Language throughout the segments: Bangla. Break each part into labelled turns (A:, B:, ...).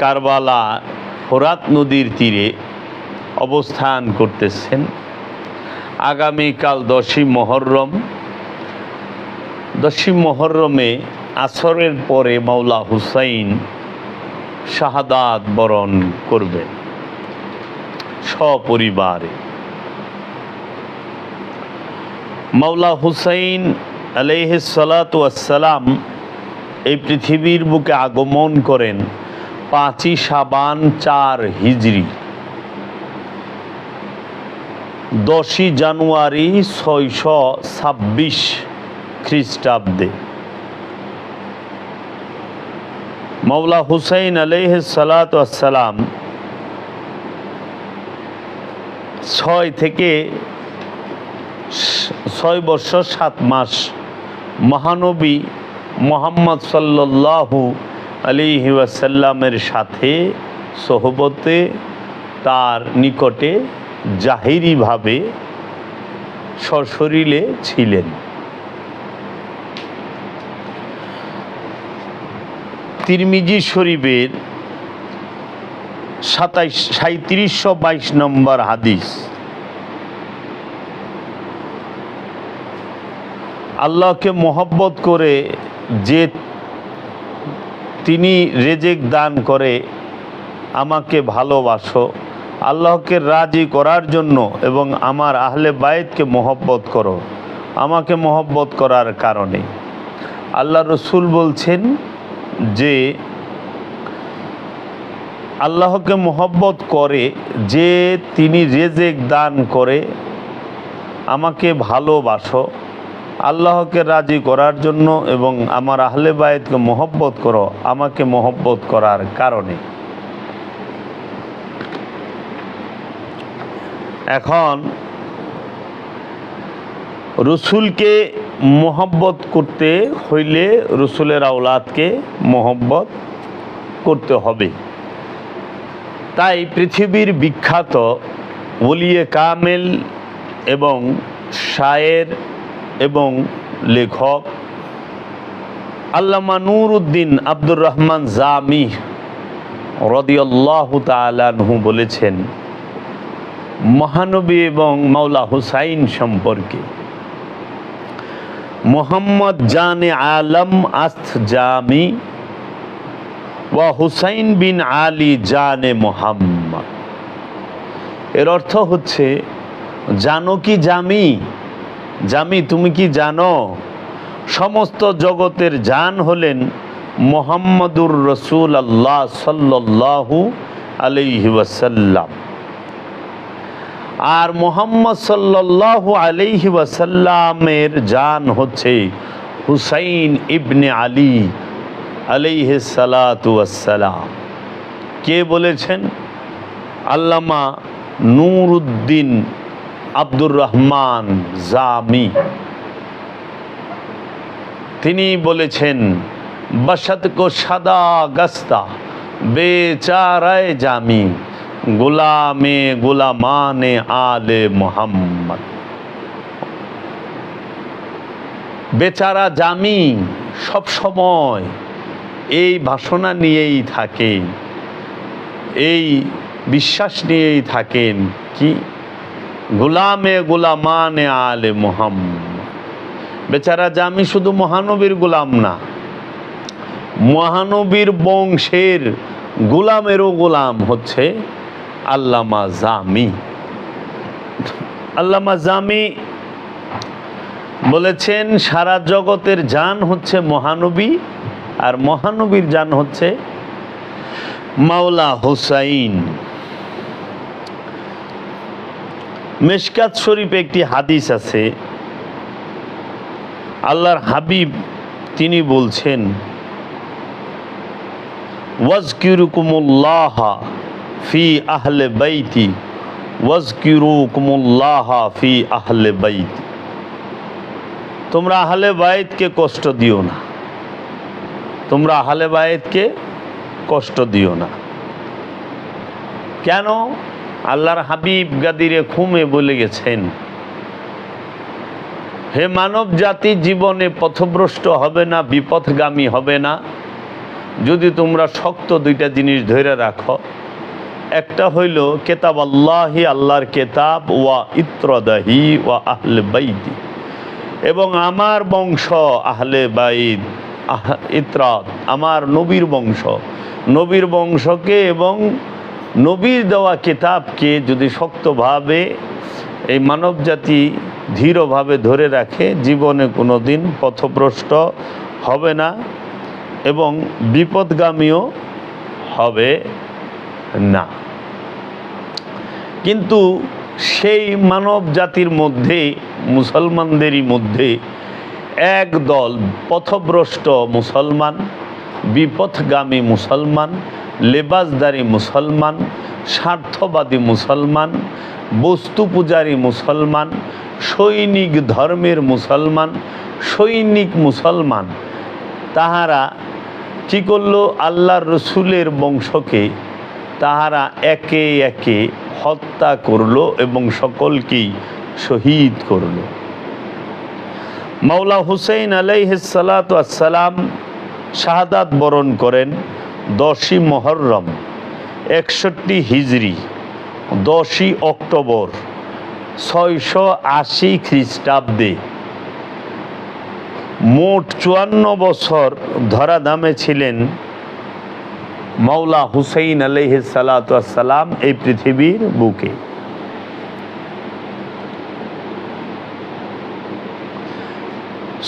A: কারবালা ফোরাত নদীর তীরে অবস্থান করতেছেন। আগামীকাল 10ই মুহররম। 10ই মুহররমে আসরের পরে মাওলা হুসাইন শাহাদাত বরণ করবেন সপরিবারে। মাওলা হুসাইন আলাইহিস সালাতু ওয়াস সালাম এই পৃথিবীর বুকে আগমন করেন 5ই শাবান 4 হিজরি, 10ই জানুয়ারি 626 খ্রিস্টাব্দে। মাওলা হুসাইন আলাইহিস সালাতু ওয়াস সালাম 6 বছর 7 মাস মহানবী মুহাম্মদ সাল্লাল্লাহু আলাইহি ওয়াসাল্লামের সাথে সোহবতে তার নিকটে জাহিরিভাবে সশরীরে ছিলেন। তিরমিজি শরীফের 3722 নম্বর হাদিস, আল্লাহকে মহব্বত করে যে তিনি রেজেক দান করে আমাকে ভালোবাসো, আল্লাহকে রাজি করার জন্য এবং আমার আহলে বাইতকে মহব্বত করো আমাকে মহব্বত করার কারণে। আল্লাহ রসুল বলছেন যে আল্লাহকে মহব্বত করে যে তিনি রেজেক দান করে আমাকে ভালোবাসো, আল্লাহকে রাজি করার জন্য এবং আমার আহলে বাইতকে মহব্বত করো আমাকে মহব্বত করার কারণে। এখন রসুলকে মহব্বত করতে হইলে রসুলের আওলাদকে মহব্বত করতে হবে। তাই পৃথিবীর বিখ্যাত ওলিয়ে কামেল এবং শায়ের এবং লেখক আল্লামা নুরউদ্দিন আব্দুর রহমান জামি রাদিয়াল্লাহু তাআলা আনহু বলেছেন মহানবী এবং মাওলা হুসাইন সম্পর্কে, মোহাম্মদ জানে আলম আস্ত জামি ওয়া হুসাইন বিন আলী জানে মোহাম্মদ। এর অর্থ হচ্ছে, জানো কি জামি, জামি তুমি কি জানো সমস্ত জগতের জান হলেন মুহাম্মদুর রাসূলুল্লাহ সাল্লাল্লাহু আলাইহি ওয়াসাল্লাম, আর মুহাম্মদ সাল্লাল্লাহু আলাইহি ওয়াসাল্লামের জান হচ্ছে হুসাইন ইবনে আলী আলাইহিস সালাতু ওয়াস সালাম। কে বলেছেন? আল্লামা নুরউদ্দিন আব্দুর রহমান জামি। তিনি বলেছেন বশত কো সাদা গস্তা বেচারায় জামি গুলামে গুলামানে আলে মোহাম্মদ। বেচারা জামি সব সময় এই বাসনা নিয়েই থাকে, এই বিশ্বাস নিয়েই থাকেন কি গুলামে গুলামানে আলে মোহাম্মদ। বেচারা জামি শুধু মহানবীর গোলাম না, মহানবীর বংশের গোলামেরও গোলাম হচ্ছে আল্লামা জামি। আল্লামা জামি বলেছেন সারা জগতের জান হচ্ছে মহানবী, আর মহানবীর জান হচ্ছে মাওলা হুসাইন। মিশকাত শরীফে একটি হাদিস আছে, আল্লাহর হাবিব তিনি বলছেন ওয়াজকিরুকুমুল্লাহ ফি আহলে বাইতি ওয়াজকিরুকুমুল্লাহ ফি আহলে বাইতি। তোমরা আহলে বাইতকে কষ্ট দিও না, তোমরা আহলে বাইতকে কষ্ট দিও না। কেন? আল্লাহর হাবিব গাদিরে খুমে বলে গেছেন, হে মানব জাতি জীবনে পথভ্রষ্ট হবে না, বিপথগামী হবে না যদি তোমরা শক্ত দুইটা জিনিস ধরে রাখো, একটা হইল কেতাব আল্লাহি, আল্লাহর কেতাব, ওয়া ইত্রদাহি ওয়া আহলে বাইতি, এবং আমার বংশ আহলে বাইত, ইত্রাদ আমার নবীর বংশ, নবীর বংশকে এবং নবীর দেওয়া কিতাবকে যদি শক্তভাবে এই মানব জাতি দৃঢ়ভাবে ধরে রাখে, জীবনে কোনো দিন পথভ্রষ্ট হবে না এবং বিপদগামীও হবে না। কিন্তু সেই মানব জাতির মধ্যে, মুসলমানদেরই মধ্যে এক দল পথভ্রষ্ট মুসলমান, বিপথগামী মুসলমান, লেবাসদারি মুসলমান, স্বার্থবাদী মুসলমান, বস্তু পূজারী মুসলমান, সৈনিক ধর্মের মুসলমান, সৈনিক মুসলমান, তাহারা কী করল? আল্লাহর রসুলের বংশকে তাহারা একে একে হত্যা করল এবং সকলকেই শহীদ করল। মাওলা হুসাইন আলাইহিস সালাতু ওয়াস সালাম শাহাদাত বরণ করেন 10ই মুহররম 61 হিজরি 10ই অক্টোবর 680 খ্রিস্টাব্দে। মোট 54 বছর ধরাধামে ছিলেন মাওলা হুসাইন আলাইহিস সালাতু ওয়াস সালাম এই পৃথিবীর বুকে।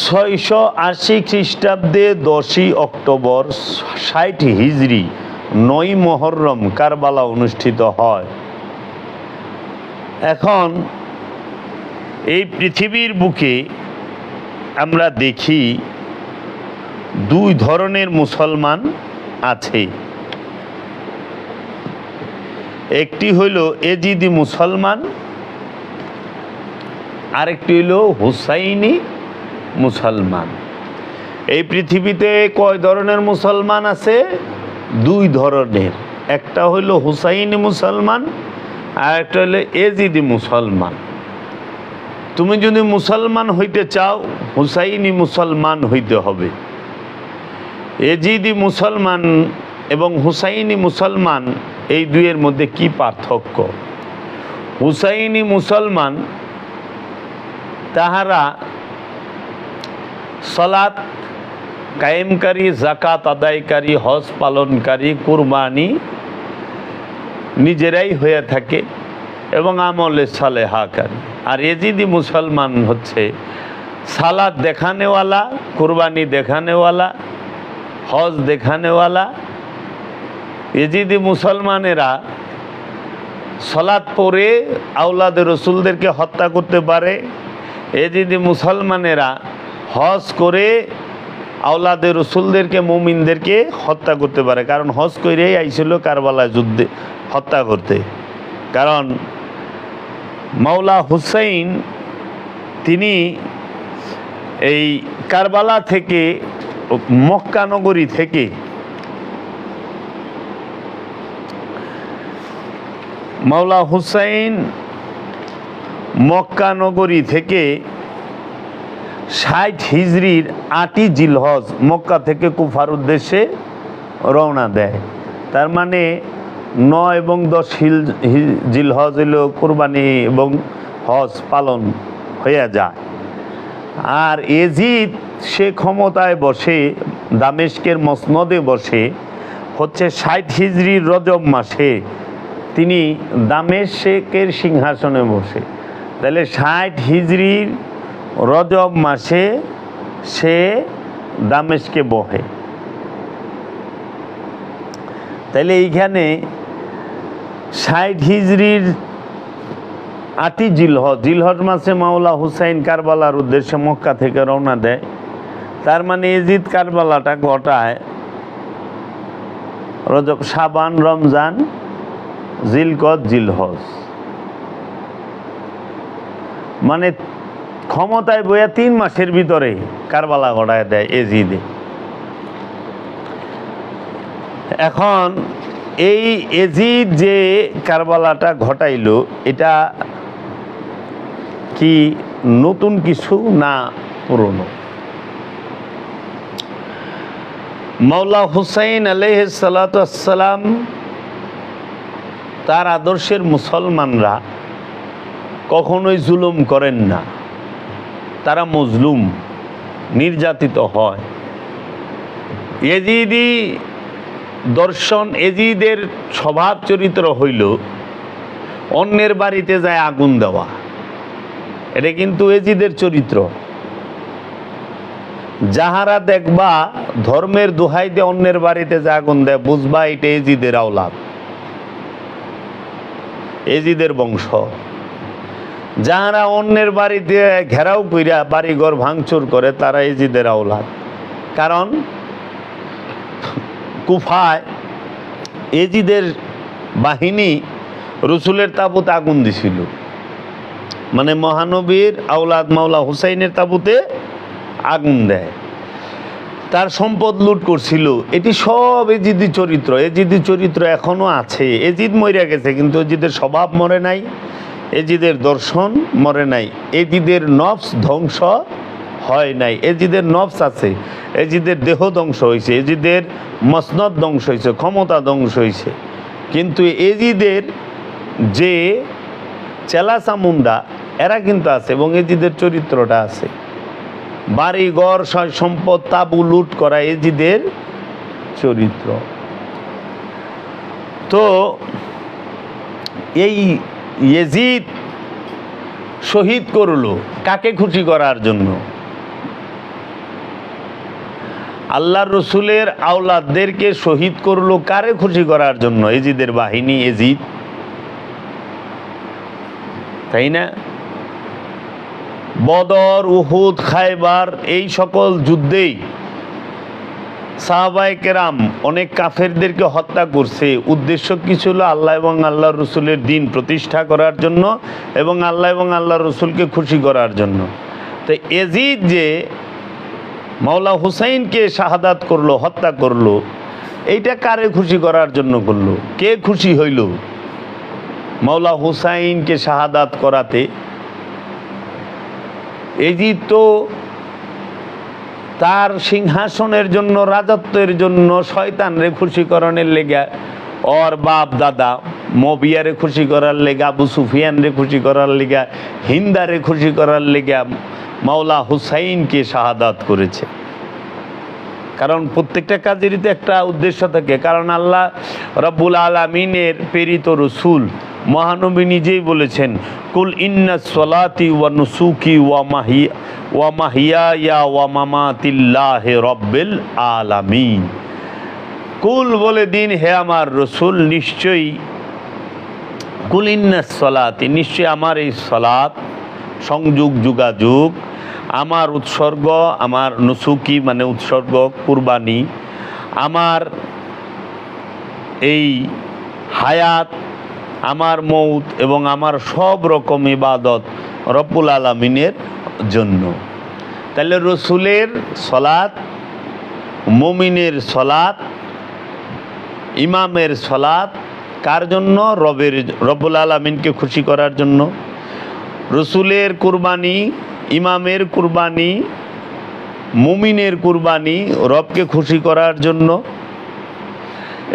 A: 680 খ্রিস্টাব্দে 10ই অক্টোবর 60 হিজরি 9ই মুহররম কারবালা অনুষ্ঠিত হয়। এখন এই পৃথিবীর বুকে আমরা দেখি দুই ধরনের মুসলমান আছে। একটি হইল এজিদি মুসলমান, আরেকটি হইল হুসাইনি মুসলমান। এই পৃথিবীতে কয় ধরনের মুসলমান আছে? দুই ধরনের। একটা হইল হুসাইনি মুসলমান, আর একটা হইল এজিদি মুসলমান। তুমি যদি মুসলমান হইতে চাও, হুসাইনি মুসলমান হইতে হবে। এজিদি মুসলমান এবং হুসাইনি মুসলমান এই দুইয়ের মধ্যে কি পার্থক্য? হুসাইনি মুসলমান তাহারা সালাত কায়েমকারী, যাকাত আদায়কারী, হজ পালনকারী, কুরবানি নিজেরাই হয়ে থাকে এবং আমলে সালেহাকারী। আর এজিদি মুসলমান হচ্ছে সালাত দেখানেওয়ালা, কুরবানি দেখানেওয়ালা, হজ দেখানেওয়ালা। এজিদি মুসলমানেরা সালাত পড়ে আওলাদে রসুলদেরকে হত্যা করতে পারে। এজিদি মুসলমানেরা হজ করে আওলাদে রসুলদেরকে, মুমিনদেরকে হত্যা করতে পারে। কারণ হজ করেই আইছিল কারবালা যুদ্ধে হত্যা করতে। কারণ মাওলা হুসাইন তিনি এই কারবালা থেকে, মক্কা নগরী থেকে মাওলা হুসাইন মক্কা নগরী থেকে 60 হিজরির 8ই জিলহজ মক্কা থেকে কুফার উদ্দেশ্যে রওনা দেয়। তার মানে 9 এবং 10 জিলহজ হইল কুরবানি এবং হজ পালন হয়ে যায়। আর এজিদ সে ক্ষমতায় বসে, দামেস্কের মসনদে বসে হচ্ছে 60 হিজরির রজব মাসে তিনি দামেস্কের সিংহাসনে বসে। তাহলে 60 হিজরির রজব মাসে সে দামেস্কে বহে। তাহলে এইখানে 60 হিজরির 8ই জিলহজ মাসে মাওলা হুসাইন কারবালার উদ্দেশ্যে মক্কা থেকে রওনা দেয়। তার মানে এজিদ কারবালাটা ঘটায় রজব, শাবান, রমজান, জিলকদ, জিলহজ। মানে ক্ষমতায় বইয়া 3 মাসের ভিতরে কারবালা ঘটায় দেয় এজিদে। এখন এই এজিদ যে কারবালাটা ঘটাইল, এটা কি নতুন কিছু না পুরনো? মাওলা হুসাইন আলাইহিস সালাতু আসসালাম তার আদর্শের মুসলমানরা কখনোই জুলুম করেন না, তারা মজলুম, নির্যাতিত হয়। এজিদি দর্শন, এজিদের স্বভাব চরিত্র হইল অন্যের বাড়িতে যায় আগুন দেওয়া। এটা কিন্তু এজিদের চরিত্র। যাহারা দেখবা ধর্মের দোহাই দিয়ে অন্যের বাড়িতে যে আগুন দেয়, বুঝবা এটা এজিদের আওলাদ, এজিদের বংশ। যাহারা অন্যের বাড়িতে ঘেরাও কইরা বাড়িঘর ভাঙচুর করে, তারা এজিদের আওলাদ। কারণ কুফায় এজিদের বাহিনী রসুলের তাবুতে আগুন দিছিল, মানে মহানবীর আওলাদ মাওলা হুসাইনের তাবুতে আগুন দেয়, তার সম্পদ লুট করছিল। এটি সব এজিদি চরিত্র। এজিদি চরিত্র এখনো আছে। এজিদ মরে গেছে, কিন্তু এজিদের স্বভাব মরে নাই, এজিদের দর্শন মরে নাই, এজিদের নফস ধ্বংস হয় নাই। এজিদের নফস আছে, এজিদের দেহ ধ্বংস হয়েছে, এজিদের মসনদ ধ্বংস হয়েছে, ক্ষমতা ধ্বংস হয়েছে, কিন্তু এজিদের যে চেলা চামুন্ডা এরা কিন্তু আছে, এবং এজিদের চরিত্রটা আছে। বাড়ি ঘর সম্পদ তাবু লুট করা এজিদের চরিত্র। তো এই ইয়েজিদ শহীদ করলো কাকে খুশি করার জন্য? আল্লাহর রসুলের আওলাদদেরকে শহীদ করলো কারে খুশি করার জন্য? এজিদের বাহিনী, এজিদ, তাই না? বদর, উহুদ, খায়বার এই সকল যুদ্ধেই সাহাবায়ে কেরাম অনেক কাফেরদেরকে হত্যা করছে। উদ্দেশ্য কি ছিল? আল্লাহ এবং আল্লাহর রসুলের দিন প্রতিষ্ঠা করার জন্য এবং আল্লাহ এবং আল্লাহর রসুলকে খুশি করার জন্য। তো এজিদ যে মাওলা হুসাইনকে শাহাদাত করলো, হত্যা করলো, এইটা কারে খুশি করার জন্য করলো? কে খুশি হইল মাওলা হুসাইনকে শাহাদাত করাতে? এজিদ তো তার সিংহাসনের জন্য, রাজত্বের জন্য শয়তানরে খুশি করানোর লেগা, ওর বাপ দাদা মবিয়ারে খুশি করার লেগা, আবু সুফিয়ানরে খুশি করার লেগা, হিন্দারে খুশি করার লেগা মাওলা হুসাইনকে শাহাদাত করেছে। কারণ প্রত্যেকটা কাজেরই তো একটা উদ্দেশ্য থাকে। কারণ আল্লাহ রাব্বুল আলামিনের প্রেরিত রসুল মহানবী নিজেই বলেছেন, কুল ইন্না সলাতি ওয়া নুসুকি ওয়া মাহিয়ায়া ওয়া মামাতিল্লাহি রাব্বিল আলামিন। কুল বলে দিন, হে আমার রসুল, নিশ্চয়ই কুল ইন্না সলাতি, নিশ্চয়ই আমার এই সলাত, সংযোগ যোগাযোগ, আমার উৎসর্গ, আমার নুসুকি মানে উৎসর্গ, কুরবানি, আমার এই হায়াত, আমার মৌত এবং আমার সব রকম ইবাদত রব্বুল আলামিনের জন্য। তাহলে রসুলের সলাত, মুমিনের সলাত, ইমামের সলাত কার জন্য? রব্বুল আলামিনকে খুশি করার জন্য। রসুলের কুরবানি, ইমামের কুরবানি, মুমিনের কুরবানি রবকে খুশি করার জন্য।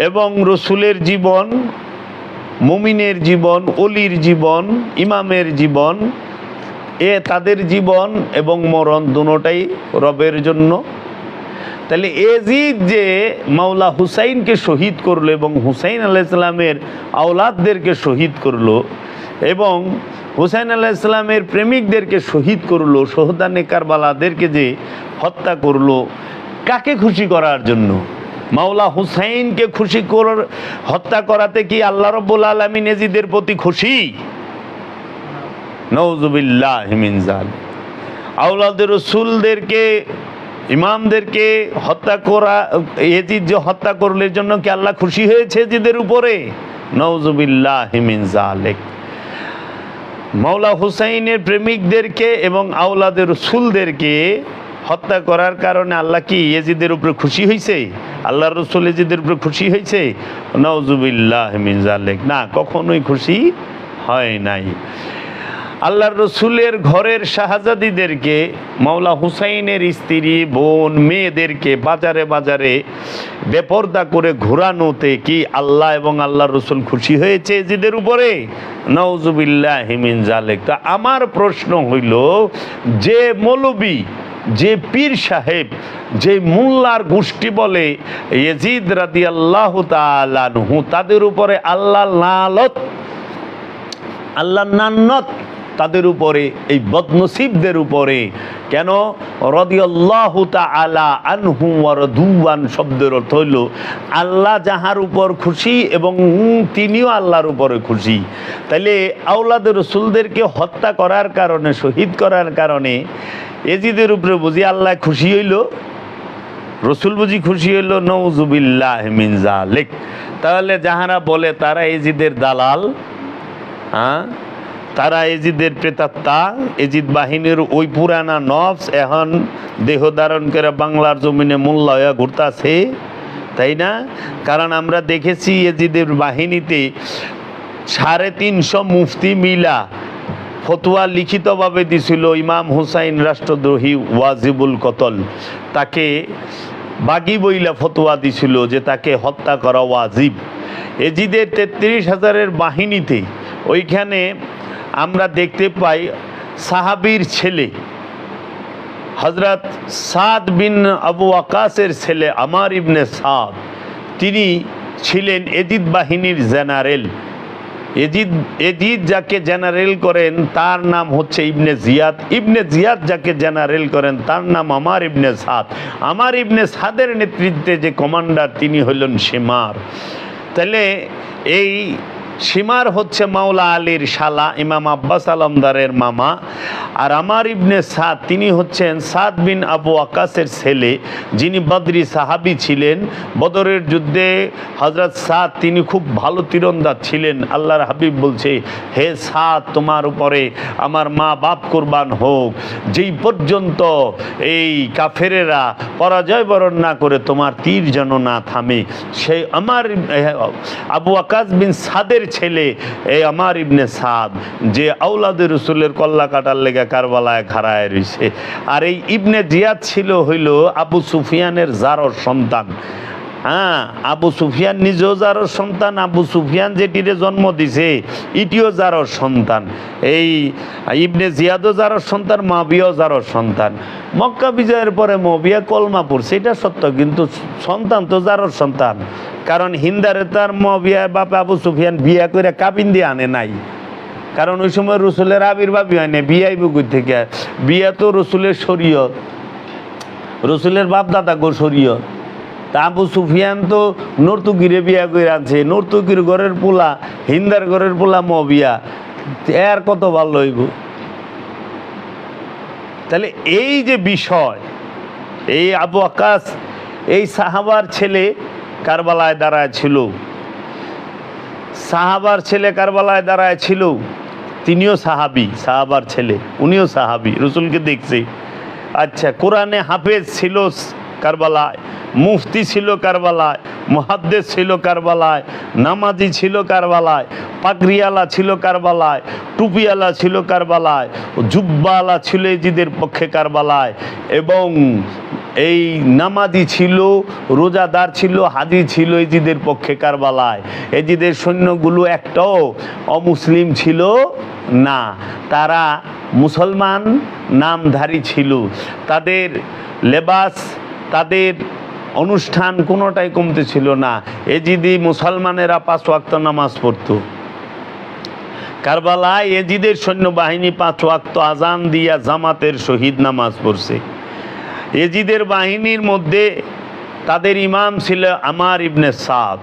A: এবং রসুলের জীবন, মুমিনের জীবন, অলির জীবন, ইমামের জীবন, তাদের জীবন এবং মরণ দুটোটাই রবের জন্য। তাহলে এজিদ যে মাওলা হুসাইনকে শহীদ করলো এবং হুসাইন আলাইহিস সালামের আওলাদদেরকে শহীদ করলো এবং হুসাইন আলাইহিস সালামের প্রেমিকদেরকে শহীদ করলো, শহদানে কারবালাদেরকে যে হত্যা করলো, কাকে খুশি করার জন্য? মাওলা হুসাইনকে খুশি হত্যা করাতে কি আল্লাহ রাব্বুল আলামিন এজিদের প্রতি খুশি? নাউযুবিল্লাহি মিন যালিক। আওলাদের রাসূলদেরকে, ইমামদেরকে হত্যা করা, এজিদ যে হত্যা করলে জন্য কি আল্লাহ খুশি হয়েছে এজিদের উপরে? নাউযুবিল্লাহি মিন যালিক। মাওলা হুসাইনের প্রেমিকদেরকে এবং আওলাদের রাসূলদেরকে হত্যা করার কারণে আল্লাহ কি এজিদের উপরে খুশি হয়েছে? আল্লাহর রাসূল এজিদের উপরে খুশি হয়েছে? নাউযুবিল্লাহি মিন যালিক, না, কখনোই খুশি হয় নাই। আল্লাহর রসুলের ঘরের শাহজাদিদেরকে, মাওলা হুসাইনের স্ত্রী বোন মেয়েদেরকে বাজারে বাজারে বেপর্দা করে ঘোরানোতে কি আল্লাহ এবং আল্লাহর রসুল খুশি হয়েছে এজিদের উপরে? নাউজুবিল্লাহি মিন যালিক। তা আমার প্রশ্ন হইল, যে মৌলবী, যে পীর সাহেব, যে মোল্লার গোষ্ঠী বলে ইয়াজিদ রাদিয়াল্লাহু তাআলা আনহু তাদের উপরে আল্লাহ লানত, আল্লাহ নান্নত তাদের উপরে, এই বদনসিবদের উপরে কেন? রাদিয়াল্লাহু তাআলা আনহু ওয়া রাদুয়ান শব্দের অর্থ হইল আল্লাহ যাহার উপর খুশি এবং তিনিও আল্লাহর উপরে খুশি। তাইলে আওলাদে রসুলদেরকে হত্যা করার কারণে, শহীদ করার কারণে এজিদের উপরে বুঝি আল্লাহ খুশি হইল, রসুল বুঝি খুশি হইল? নাউজুবিল্লাহি মিন যালিক। তাহলে যাহারা বলে তারা এজিদের দালাল, তারা এজিদের প্রেতাত্মা, এজিদ বাহিনীর ওই পুরানা নফস এখন দেহ ধারণ করে বাংলার জমিনে মোল্লা হয়ে ঘুরতাছে, তাই না? কারণ আমরা দেখেছি এজিদের বাহিনীতে 350 মুফতি মিলা ফতোয়া লিখিতভাবে দিছিল, ইমাম হুসাইন রাষ্ট্রদ্রোহী, ওয়াজিবুল কতল, তাকে বাগি বইলা ফতোয়া দিছিল যে তাকে হত্যা করা ওয়াজিব। এজিদের 33,000-এর বাহিনীতে ওইখানে আমরা দেখতে পাই সাহাবীর ছেলে হযরত সাদ বিন আবু ওয়াকাসের ছেলে আমার ইবনে সাদ, তিনি ছিলেন এজিদ বাহিনীর জেনারেল। এজিদ যাকে জেনারেল করেন তার নাম হচ্ছে ইবনে জিয়াদ, ইবনে জিয়াদ যাকে জেনারেল করেন তার নাম আমার ইবনে সাদ। আমার ইবনে সাদের নেতৃত্বে যে কমান্ডার তিনি হলেন শিমার। তাহলে এই শিমার হচ্ছে মাওলা আলীর শালা, ইমাম আব্বাস আলমদারের মামা। আর আমার ইবনে সাদ তিনি হচ্ছেন সাদ বিন আবু ওয়াকাসের ছেলে, যিনি বদরি সাহাবী ছিলেন। বদরের যুদ্ধে হযরত সাদ তিনি খুব ভালো তীরন্দাজ ছিলেন। আল্লাহর হাবিব বলছে, হে সাদ, তোমার উপরে আমার মা বাপ কুরবান হোক, যেই পর্যন্ত এই কাফেরেরা পরাজয় বরণ না করে তোমার তীর যেন না থামে। সেই আমার আবু ওয়াকাস বিন সাদের ছেলে এই আমার ইবনে সাদ, যে আওলাদে রসুলের কল্লা কাটার লেগে কারবালায় খাড়ায় রয়েছে। আর এই ইবনে জিয়াদ ছিল হইল আবু সুফিয়ানের জারর সন্তান। আবু সুফিয়ান নিজেও জারর সন্তান, আবু সুফিয়ান যেটিরে জন্ম দিছে ইটিও জারর সন্তান, এই ইবনে জিয়াদও জারর সন্তান, মুয়াবিয়াও জারর সন্তান। মক্কা বিজয়ের পরে মুয়াবিয়া কলমা পড়ছে, এটা সত্য, কিন্তু সন্তান তো জারর সন্তান। কারণ হিন্দারে তার মুয়াবিয়া বাপ আবু সুফিয়ান বিয়া করে কাবিন দিয়ে আনে নাই, কারণ ওই সময় রসুলের আবির্ভাবই হয় না, বিয়াই বুকুর থেকে। বিয়া তো রসুলের শরীয়ত, রসুলের বাপ দাদা গো শরীয়ত। তা আবু সুফিয়ান তো নর্তুকিরে বিয়া করে আনছে, নর্তুকির ঘরের পোলা, হিন্দার ঘরের পোলা মুয়াবিয়া, এর কত ভালো হইব? তাহলে এই যে বিষয়, এই আবু ওয়াকাস এই সাহাবার ছেলে কারবালায় দাঁড়ায় ছিল, সাহাবার ছেলে কারবালায় দাঁড়ায় ছিল, তিনিও সাহাবি, সাহাবার ছেলে, উনিও সাহাবি, রসুলকে দেখছে। আচ্ছা, কোরআনে হাফেজ ছিল কারবালায়, মুফতি ছিল কারবালায়, মুহাদ্দিস ছিল কারবালায়, নামাজি ছিল কারবালায়, পাগড়িওয়ালা ছিল কারবালায়, টুপিওয়ালা ছিল কারবালায়, জুব্বাওয়ালা ছিল এজিদের পক্ষে কারবালায়, এবং এই নামাজি ছিল, রোজাদার ছিল, হাজি ছিল এজিদের পক্ষে কারবালায়। এজিদের সৈন্যগুলো একটাও অমুসলিম ছিল না, তারা মুসলমান নামধারী ছিল। তাদের লেবাস, তাদের অনুষ্ঠান কোনোটাই কমতে ছিল না। এজিদি মুসলমানেরা 5 ওয়াক্ত নামাজ পড়ত। কারবালায় এজিদের সৈন্যবাহিনী 5 ওয়াক্ত আজান দিয়া জামাতের শহীদ নামাজ পড়ছে। এজিদের বাহিনীর মধ্যে তাদের ইমাম ছিল আমার ইবনে সাদ,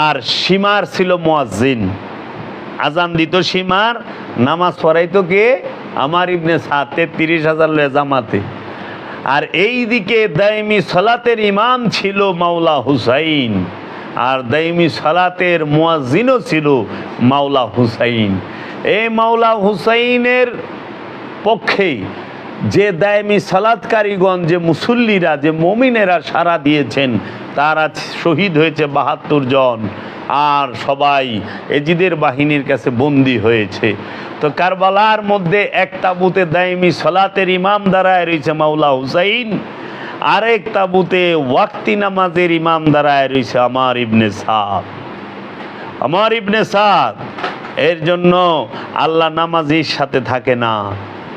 A: আর শিমার ছিল মুয়াজ্জিন। আজান দিত শিমার, নামাজ পড়াইতো কে? আমার ইবনে সাদ, 33,000 লয়ে জামাতে। আর এই দিকে দাইমি সালাতের ইমাম ছিল মাওলা হুসাইন, আর দাইমি সালাতের মুয়াজ্জিনও ছিল মাওলা হুসাইন। এই মাওলা হুসাইনের পক্ষে যে দায়েমি সালাতকারীগণ, যে মুসল্লিরা, যে মুমিনেরা সাড়া দিয়েছেন, তারা শহীদ হয়েছে ৭২ জন, আর সবাই এজিদের বাহিনীর কাছে বন্দী হয়েছে। তো কারবালার মধ্যে এক তাঁবুতে দায়েমি সালাতের ইমাম দাঁড়ায় রয়েছে মাওলা হুসাইন, আরেক তাঁবুতে ওয়াক্তি নামাজের ইমাম দাঁড়ায় রয়েছে আমার ইবনে সাদ। আমার ইবনে সাদ, এর জন্য আল্লাহ নামাজির সাথে থাকে না।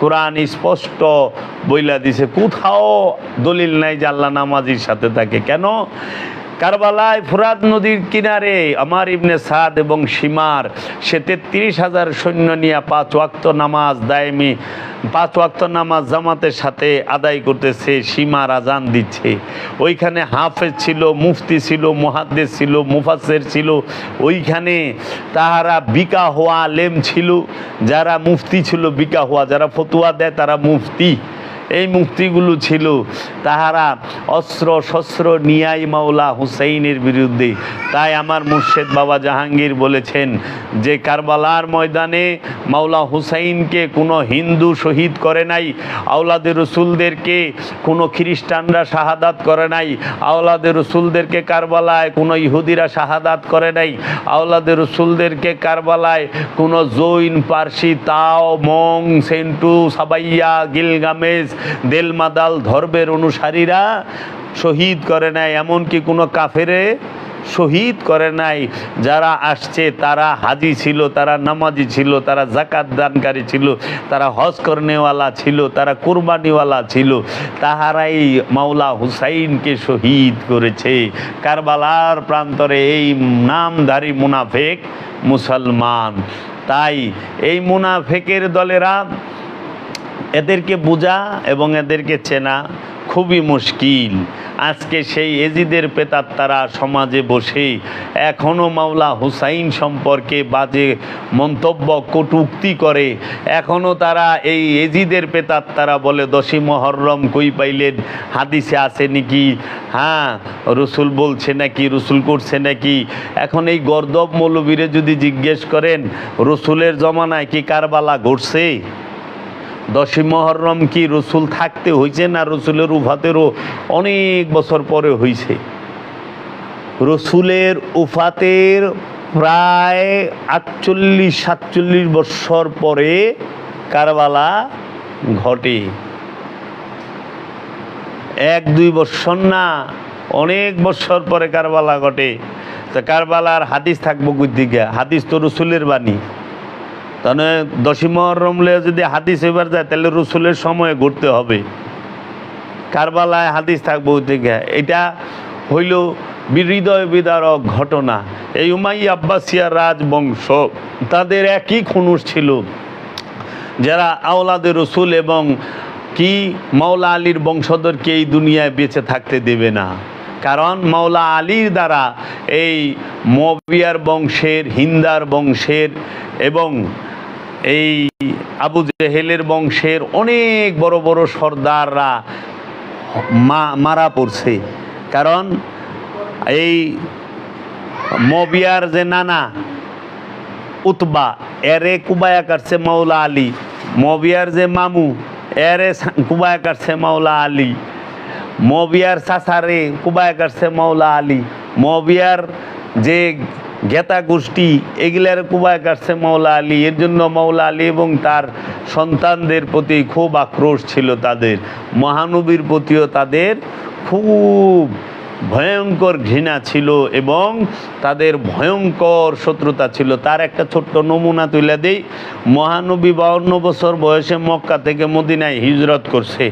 A: কোরআন স্পষ্ট বইলা দিছে, কোথাও দলিল নাই যে আল্লাহ নামাজির সাথে থাকে। কেন? কারবালায় ফুরাত নদীর কিনারে আমার ইবনে সাদ এবং সীমার সে ৩৩,০০০ সৈন্য নিয়ে ৫ ওয়াক্ত নামাজ দায়েমি ৫ ওয়াক্ত নামাজ জামাতের সাথে আদায় করতেছে, সীমার আজান দিচ্ছে। ওইখানে হাফেজ ছিল, মুফতি ছিল, মুহাদ্দিস ছিল, মুফাসসির ছিল, ওইখানে তাহারা বিকা হওয়া আলেম ছিল, যারা মুফতি ছিল বিকা হওয়া, যারা ফতুয়া দেয় তারা মুফতি। এই মুফতিগুলো ছিল, তাহারা অস্ত্র শস্ত্র নিয়াই মাওলা হুসাইনের বিরুদ্ধে। তাই আমার মুর্শেদ বাবা জাহাঙ্গীর বলেছেন যে কারবালার ময়দানে মাওলা হুসাইনকে কোনো হিন্দু শহীদ করে নাই, আওলাদে রসুলদেরকে কোনো খ্রিস্টানরা শাহাদাত করে নাই, আওলাদে রসুলদেরকে কারবালায় কোনো ইহুদিরা শাহাদাত করে নাই, আওলাদে রসুলদেরকে কারবালায় কোনো জৈন, পার্সি, তাও, মং, সেন্টু, সাবাইয়া, গিলগামেশ, দেলমাদাল ধর্মের অনুসারীরা শহীদ করে নাই, এমনকি কোনো কাফেরে শহীদ করে নাই। যারা আসছে তারা হাজি ছিল, তারা নামাজি ছিল, তারা জাকাত দানকারী ছিল, তারা হজ করনেওয়ালা ছিল, তারা কুরবানিওয়ালা ছিল, তাহারাই মাওলা হুসাইনকে শহীদ করেছে। কারবালার প্রান্তরে এই নামধারী মুনাফেক মুসলমান। তাই এই মুনাফেকের দলেরা, এদেরকে বোঝা এবং এদেরকে চেনা খুবই মুশকিল। আজকে সেই এজিদের প্রেতাত্মারা সমাজে বসে এখনও মাওলা হুসাইন সম্পর্কে বাজে মন্তব্য, কটূক্তি করে। এখনও তারা এই এজিদের প্রেতাত্মারা বলে 10ই মুহররম কই পাইলেন, হাদিসে আছে নাকি, হ্যাঁ রসুল বলছে নাকি, রসুল করছে নাকি। এখন এই গর্দব মৌলবীরে যদি জিজ্ঞেস করেন রসুলের জমানায় কি কারবালা ঘটছে? 10ই মুহররম কি রসুল থাকতে হয়েছে, না রসুলের উফাতেরও অনেক বছর পরে হয়েছে? রসুলের উফাতের প্রায় 48-47 বছর পরে কারবালা ঘটে। 1-2 বছর না, অনেক বছর পরে কারবালা ঘটে। তো কারবালার হাদিস থাকবো কই দিকে? হাদিস তো রসুলের বাণী। তাহলে 10ই মুহররম যদি হাদিস এবার যায় তাহলে রসুলের সময়ে ঘুরতে হবে। কারবালায় হাদিস থাকবো থেকে, এটা হইল হৃদয় বিদারক ঘটনা। এই উমাইয়া আব্বাসিয়া রাজবংশ, তাদের একই খুনুস ছিল, যারা আওলাদে রসুল এবং কি মাওলা আলীর বংশধরকে এই দুনিয়ায় বেঁচে থাকতে দেবে না। কারণ মাওলা আলীর দ্বারা এই মবিয়ার বংশের, হিন্দার বংশের এবং এই আবু জেহেলের বংশের অনেক বড় বড় সর্দাররা মারা পড়ছে। কারণ এই মবিয়ার যে নানা উতবা, এরে কুবায়া কাটছে মাওলা আলী। মবিয়ার যে মামু, এরে কুবায়া কাটছে মাওলা আলী। মবিয়ার চাচারে কুবায়া কাটছে মাওলা আলী। মবিয়ার যে গেতা গোষ্ঠী, এগুলার কুবায় কাটছে মাওলা আলী। এর জন্য মাওলা আলী এবং তার সন্তানদের প্রতি খুব আক্রোশ ছিল তাদের, মহানবীর প্রতিও তাদের খুব ভয়ঙ্কর ঘৃণা ছিল এবং তাদের ভয়ঙ্কর শত্রুতা ছিল। তার একটা ছোট্ট নমুনা তুলে দেই। মহানবী 52 বছর বয়সে মক্কা থেকে মদিনায় হিজরত করছে।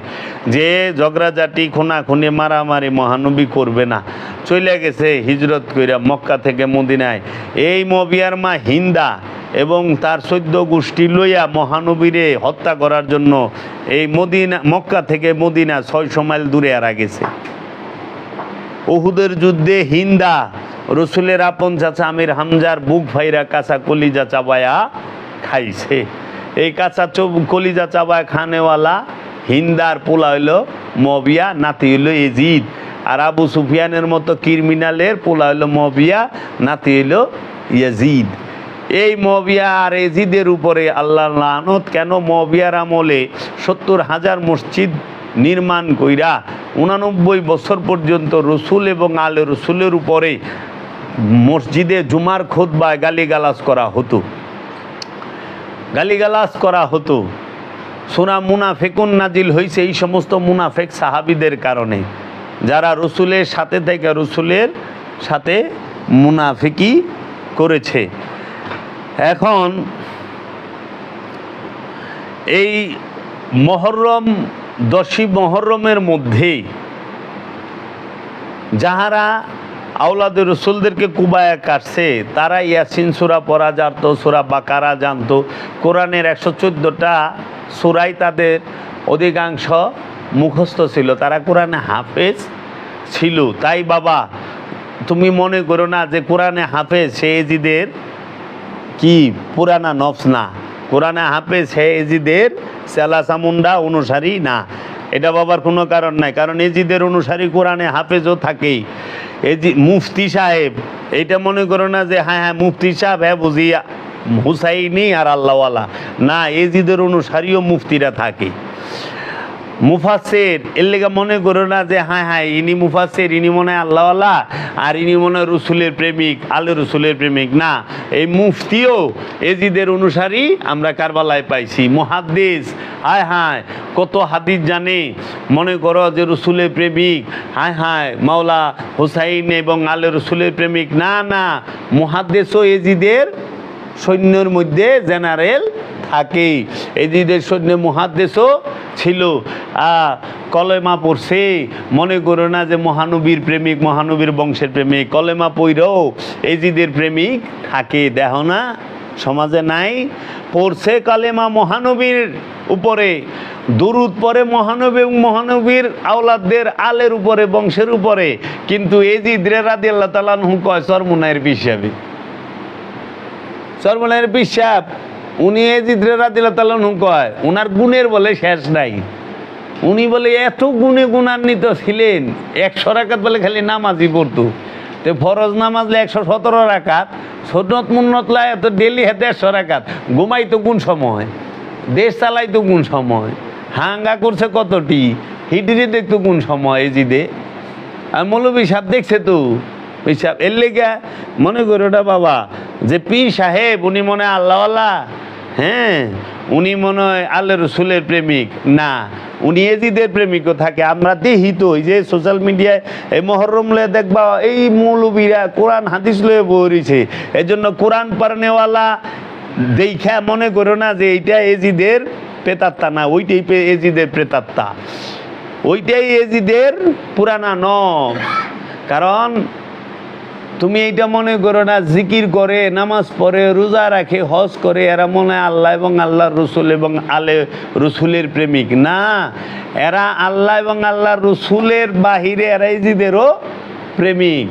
A: যে ঝগড়াঝাটি, খুনাখুনি, মারামারি মহানবী করবে না, চলে গেছে হিজরত কইরা মক্কা থেকে মদিনায়। এই মবিয়ার মা হিন্দা এবং তার 14 গোষ্ঠী লইয়া মহানবীরে হত্যা করার জন্য এই মক্কা থেকে মদিনা 600 মাইল দূরে আর গেছে। উহুদের যুদ্ধে হিন্দা রসুলের আপন চাচা আমির হামজার বুক ভাইরা কাঁচা কলিজা চাবায়া খাইছে। এই কাঁচা কলিজা চাবায়া খানেওয়ালা হিন্দার পোলা হইল মবিয়া, নাতি হইল এজিদ। আর আবু সুফিয়ানের মতো ক্রিমিনালের পোলা হইল মবিয়া, নাতি হইল ইয়াজিদ। এই মবিয়া আর এজিদের উপরে আল্লাহর লানত। কেন? মবিয়ার আমলে 70,000 মসজিদ নির্মাণ কইরা 89 বছর পর্যন্ত রসুল এবং আলে রসুলের উপরে মসজিদে জুমার খুতবায় গালিগালাজ করা হতো, গালিগালাজ করা হতো। সূরা মুনাফিকুন নাজিল হয়েছে এই সমস্ত মুনাফিক সাহাবীদের কারণে, যারা রসুলের সাথে থেকে রসুলের সাথে মুনাফিকি করেছে। এখন এই মহরম 10ই মহরমের মধ্যে যাহারা আওলাদে রসুলদেরকে কুবায়া কাটছে তারা ইয়াসিন সূরা পড়া জানতো, সূরা বাকারা জানতো, কোরআনের 114টা সূরাই তাদের অধিকাংশ মুখস্থ ছিল, তারা কোরআনে হাফেজ ছিল। তাই বাবা তুমি মনে করো না যে কোরআনে হাফেজ সে এজিদের কি পুরানা নফস না, কোরআনে হাফেজ সে এজিদের সেলা চামুন্ডা অনুসারী না, এটা বাবার কোনো কারণ নাই। কারণ এজিদের অনুসারী কোরআনে হাফেজও থাকেই। এজি মুফতি সাহেব এইটা মনে করো না যে হ্যাঁ হ্যাঁ মুফতি সাহেব হ্যাঁ বুঝি হুসাইনি আর আল্লাহওয়ালা না, এজিদের অনুসারীও মুফতিরা থাকে। মুফাসসির এর লেগে মনে করো না যে হ্যাঁ হ্যাঁ ইনি মুফাসসির, ইনি মনে হয় আল্লাহওয়ালা আর ইনি মনে হয় রসুলের প্রেমিক, আলে রসুলের প্রেমিক না, এই মুফতিও এজিদের অনুসারী আমরা কারবালায় পাইছি। মুহাদ্দিস হায় হায় কত হাদিস জানে, মনে করো যে রসুলের প্রেমিক, হায় হায় মাওলা হুসাইন এবং আলে রসুলের প্রেমিক না, না মুহাদ্দিসও এজিদের সৈন্যের মধ্যে জেনারেল থাকে, এজিদের সৈন্য মুহাদ্দিসও ছিল। কলেমা পড়ছে, মনে করো না যে মহানবীর প্রেমিক, মহানবীর বংশের প্রেমিক, কলেমা পইরাও এজিদের প্রেমিক থাকে। দেখো না সমাজে নাই, পড়ছে কালেমা মহানবীর উপরে, দুরুদ পড়ে মহানবী এবং মহানবীর আওলাদদের আলের উপরে, বংশের উপরে, কিন্তু এজিদ রাদিয়াল্লাহু তাআলা আনহু কয় চরমুনায়ের পিসাবি, চরমুনায়ের পিসাব উনি এজিদ রাদিয়াল্লাহু তাআলা আনহু কয় ওনার গুণের বলে শেষ নাই, উনি বলে এত গুণে গুণান্বিত ছিলেন, 100 রাকাত বলে খালি নামাজই পড়তো, তো ফরজ নামাজ 117 রাকাত, সুন্নত মুন্নত লাই তো ডেলি 150 রাকাত, ঘুমাইতো কোন সময়, দেশ চালাইতো কোন সময়, হাঙ্গা করছে কতটি, হিটিরে দেখতো কোন সময় এজিদে, আর মৌলভী সাহেব দেখছে তো পিসাব। এর লেগে মনে করো ওটা বাবা যে পীর সাহেব উনি মনে হয় আল্লাহওয়ালা, হ্যাঁ উনি মনে হয় আল্লাহ রসুলের প্রেমিক না, উনি এজিদের প্রেমিকও থাকে। আমরা দেখি তো এই যে সোশ্যাল মিডিয়ায় এই মহরম লয়ে দেখবা এই মৌলবীরা কোরআন হাদিস লয়ে বইছে, এই জন্য কোরআন পারনেওয়ালা দেখা মনে করো না যে এইটা এজিদের প্রেতাত্মা না, ওইটাই এজিদের প্রেতাত্মা, ওইটাই এজিদের পুরানা নয়। কারণ তুমি এইটা মনে করো না জিকির করে, নামাজ পড়ে, রোজা রাখে, হজ করে, এরা মনে হয় আল্লাহ এবং আল্লাহর রসুল এবং আলে রসুলের প্রেমিক না, এরা আল্লাহ এবং আল্লাহর রসুলের বাহিরে এরা এজিদেরও প্রেমিক।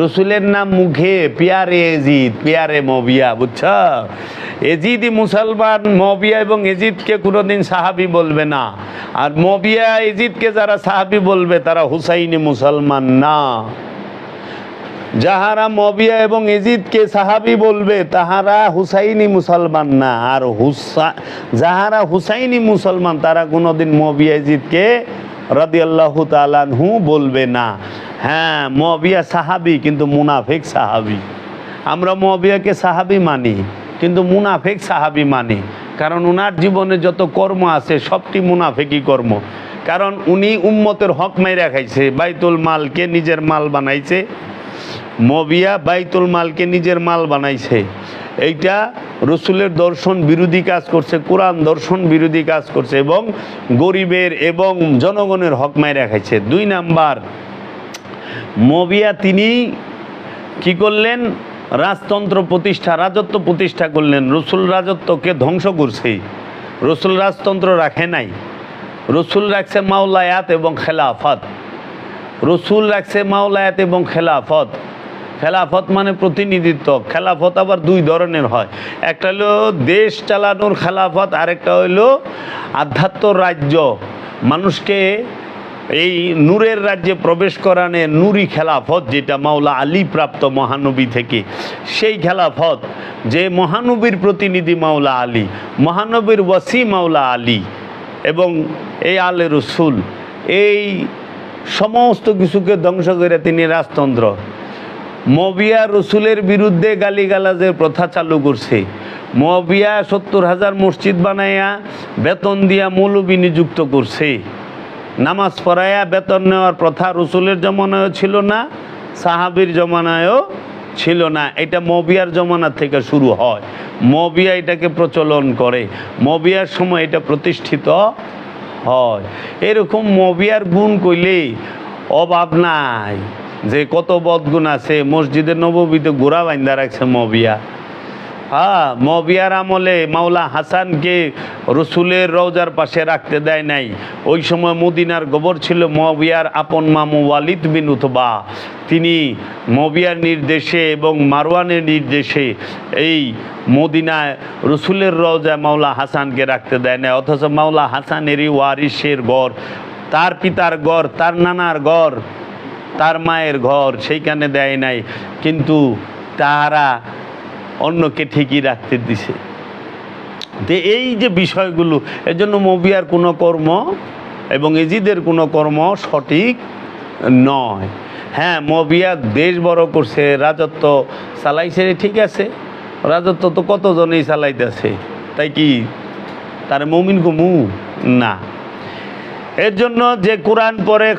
A: রসুলের নাম মুখে পিয়ারে এজিদ, পিয়ারে মবিয়া, বুঝছ? এজিদই মুসলমান, মবিয়া এবং এজিদকে কোনোদিন সাহাবি বলবে না, আর মবিয়া এজিদকে যারা সাহাবি বলবে তারা হুসাইনি মুসলমান না। যাহারা মবিয়া এবং এজিদকে সাহাবি বলবে তাহারা হুসাইনি মুসলমান না, আর যাহারা হুসাইনি মুসলমান তারা কোনোদিন মবিয়া এজিদকে রাদিয়াল্লাহু তাআলা আনহু বলবে না। হ্যাঁ মবিয়া সাহাবি কিন্তু মুনাফিক সাহাবি, আমরা মবিয়াকে সাহাবি মানি কিন্তু মুনাফিক সাহাবি মানি, কারণ উনার জীবনে যত কর্ম আছে সবটি মুনাফিকি কর্ম। কারণ উনি উম্মতের হক মাইরা খাইছে, বাইতুল মালকে নিজের মাল বানাইছে, মবিয়া বাইতুল মালকে নিজের মাল বানাইছে, এইটা রসুলের দর্শন বিরোধী কাজ করছে, কোরআন দর্শন বিরোধী কাজ করছে এবং গরিবের এবং জনগণের হক মাইরা খাইছে। 2 নাম্বার, মবিয়া তিনি কি করলেন, রাজতন্ত্র প্রতিষ্ঠা, রাজত্ব প্রতিষ্ঠা করলেন, রসুল রাজত্বকে ধ্বংস করছে, রসুল রাজতন্ত্র রাখে নাই, রসুল রাখছে মাওলায়াত এবং খেলাফত, রসুল রাখছে মাওলায়াত এবং খেলাফত। খেলাফত মানে প্রতিনিধিত্ব, খেলাফত আবার 2 ধরনের হয়, একটা হলো দেশ চালানোর খেলাফত, আরেকটা হইলো আধ্যাত্ম রাজ্য, মানুষকে এই নূরের রাজ্যে প্রবেশ করানে নূরি খেলাফত, যেটা মাওলা আলী প্রাপ্ত মহানবী থেকে, সেই খেলাফত যে মহানবীর প্রতিনিধি মাওলা আলী, মহানবীর ওয়াসি মাওলা আলী, এবং এই আলে রসুল এই সমস্ত কিছুকে ধ্বংস করে তিনি রাজতন্ত্র মুয়াবিয়া রসুলের বিরুদ্ধে গালিগালাজের প্রথা চালু করছে। মুয়াবিয়া 70,000 মসজিদ বানাইয়া বেতন দিয়া মৌলবি নিযুক্ত করছে। নামাজ পড়াইয়া বেতন নেওয়ার প্রথা রসুলের জমানায়ও ছিল না, সাহাবীর জমানায়ও ছিল না। এটা মুয়াবিয়ার জমানা থেকে শুরু হয়। মুয়াবিয়া এটাকে প্রচলন করে, মুয়াবিয়ার সময় এটা প্রতিষ্ঠিত হয়। এরকম মুয়াবিয়ার গুণ কইলে অভাব নাই, যে কত বদগুণ আছে। মসজিদে নববীতে গোড়া বাইন্দা রাখছে মুয়াবিয়া। হ্যাঁ, মুয়াবিয়ার আমলে মাওলা হাসানকে রসুলের রওজার পাশে রাখতে দেয় নাই। ওই সময় মদিনার গবর ছিল মুয়াবিয়ার আপন মামু ওয়ালিদ বিন উতবা। তিনি মুয়াবিয়ার নির্দেশে এবং মারওয়ানের নির্দেশে এই মদিনায় রসুলের রওজায় মাওলা হাসানকে রাখতে দেয় না। অথচ মাওলা হাসানেরই ওয়ারিসের ঘর, তার পিতার ঘর, তার নানার ঘর, তার মায়ের ঘর, সেইখানে দেয় নাই, কিন্তু তারা অন্যকে ঠিকই রাখতে দিছে। তো এই যে বিষয়গুলো, এজন্য মুয়াবিয়ার কোনো কর্ম এবং এজিদের কোনো কর্ম সঠিক নয়। হ্যাঁ, মুয়াবিয়া দেশ বড় করছে, রাজত্ব চালাইছে, ঠিক আছে, রাজত্ব তো কতজনেই চালাইতেছে, তাই কি তার মুমিন কমু না। এর জন্য যে কোরআন পড়ে,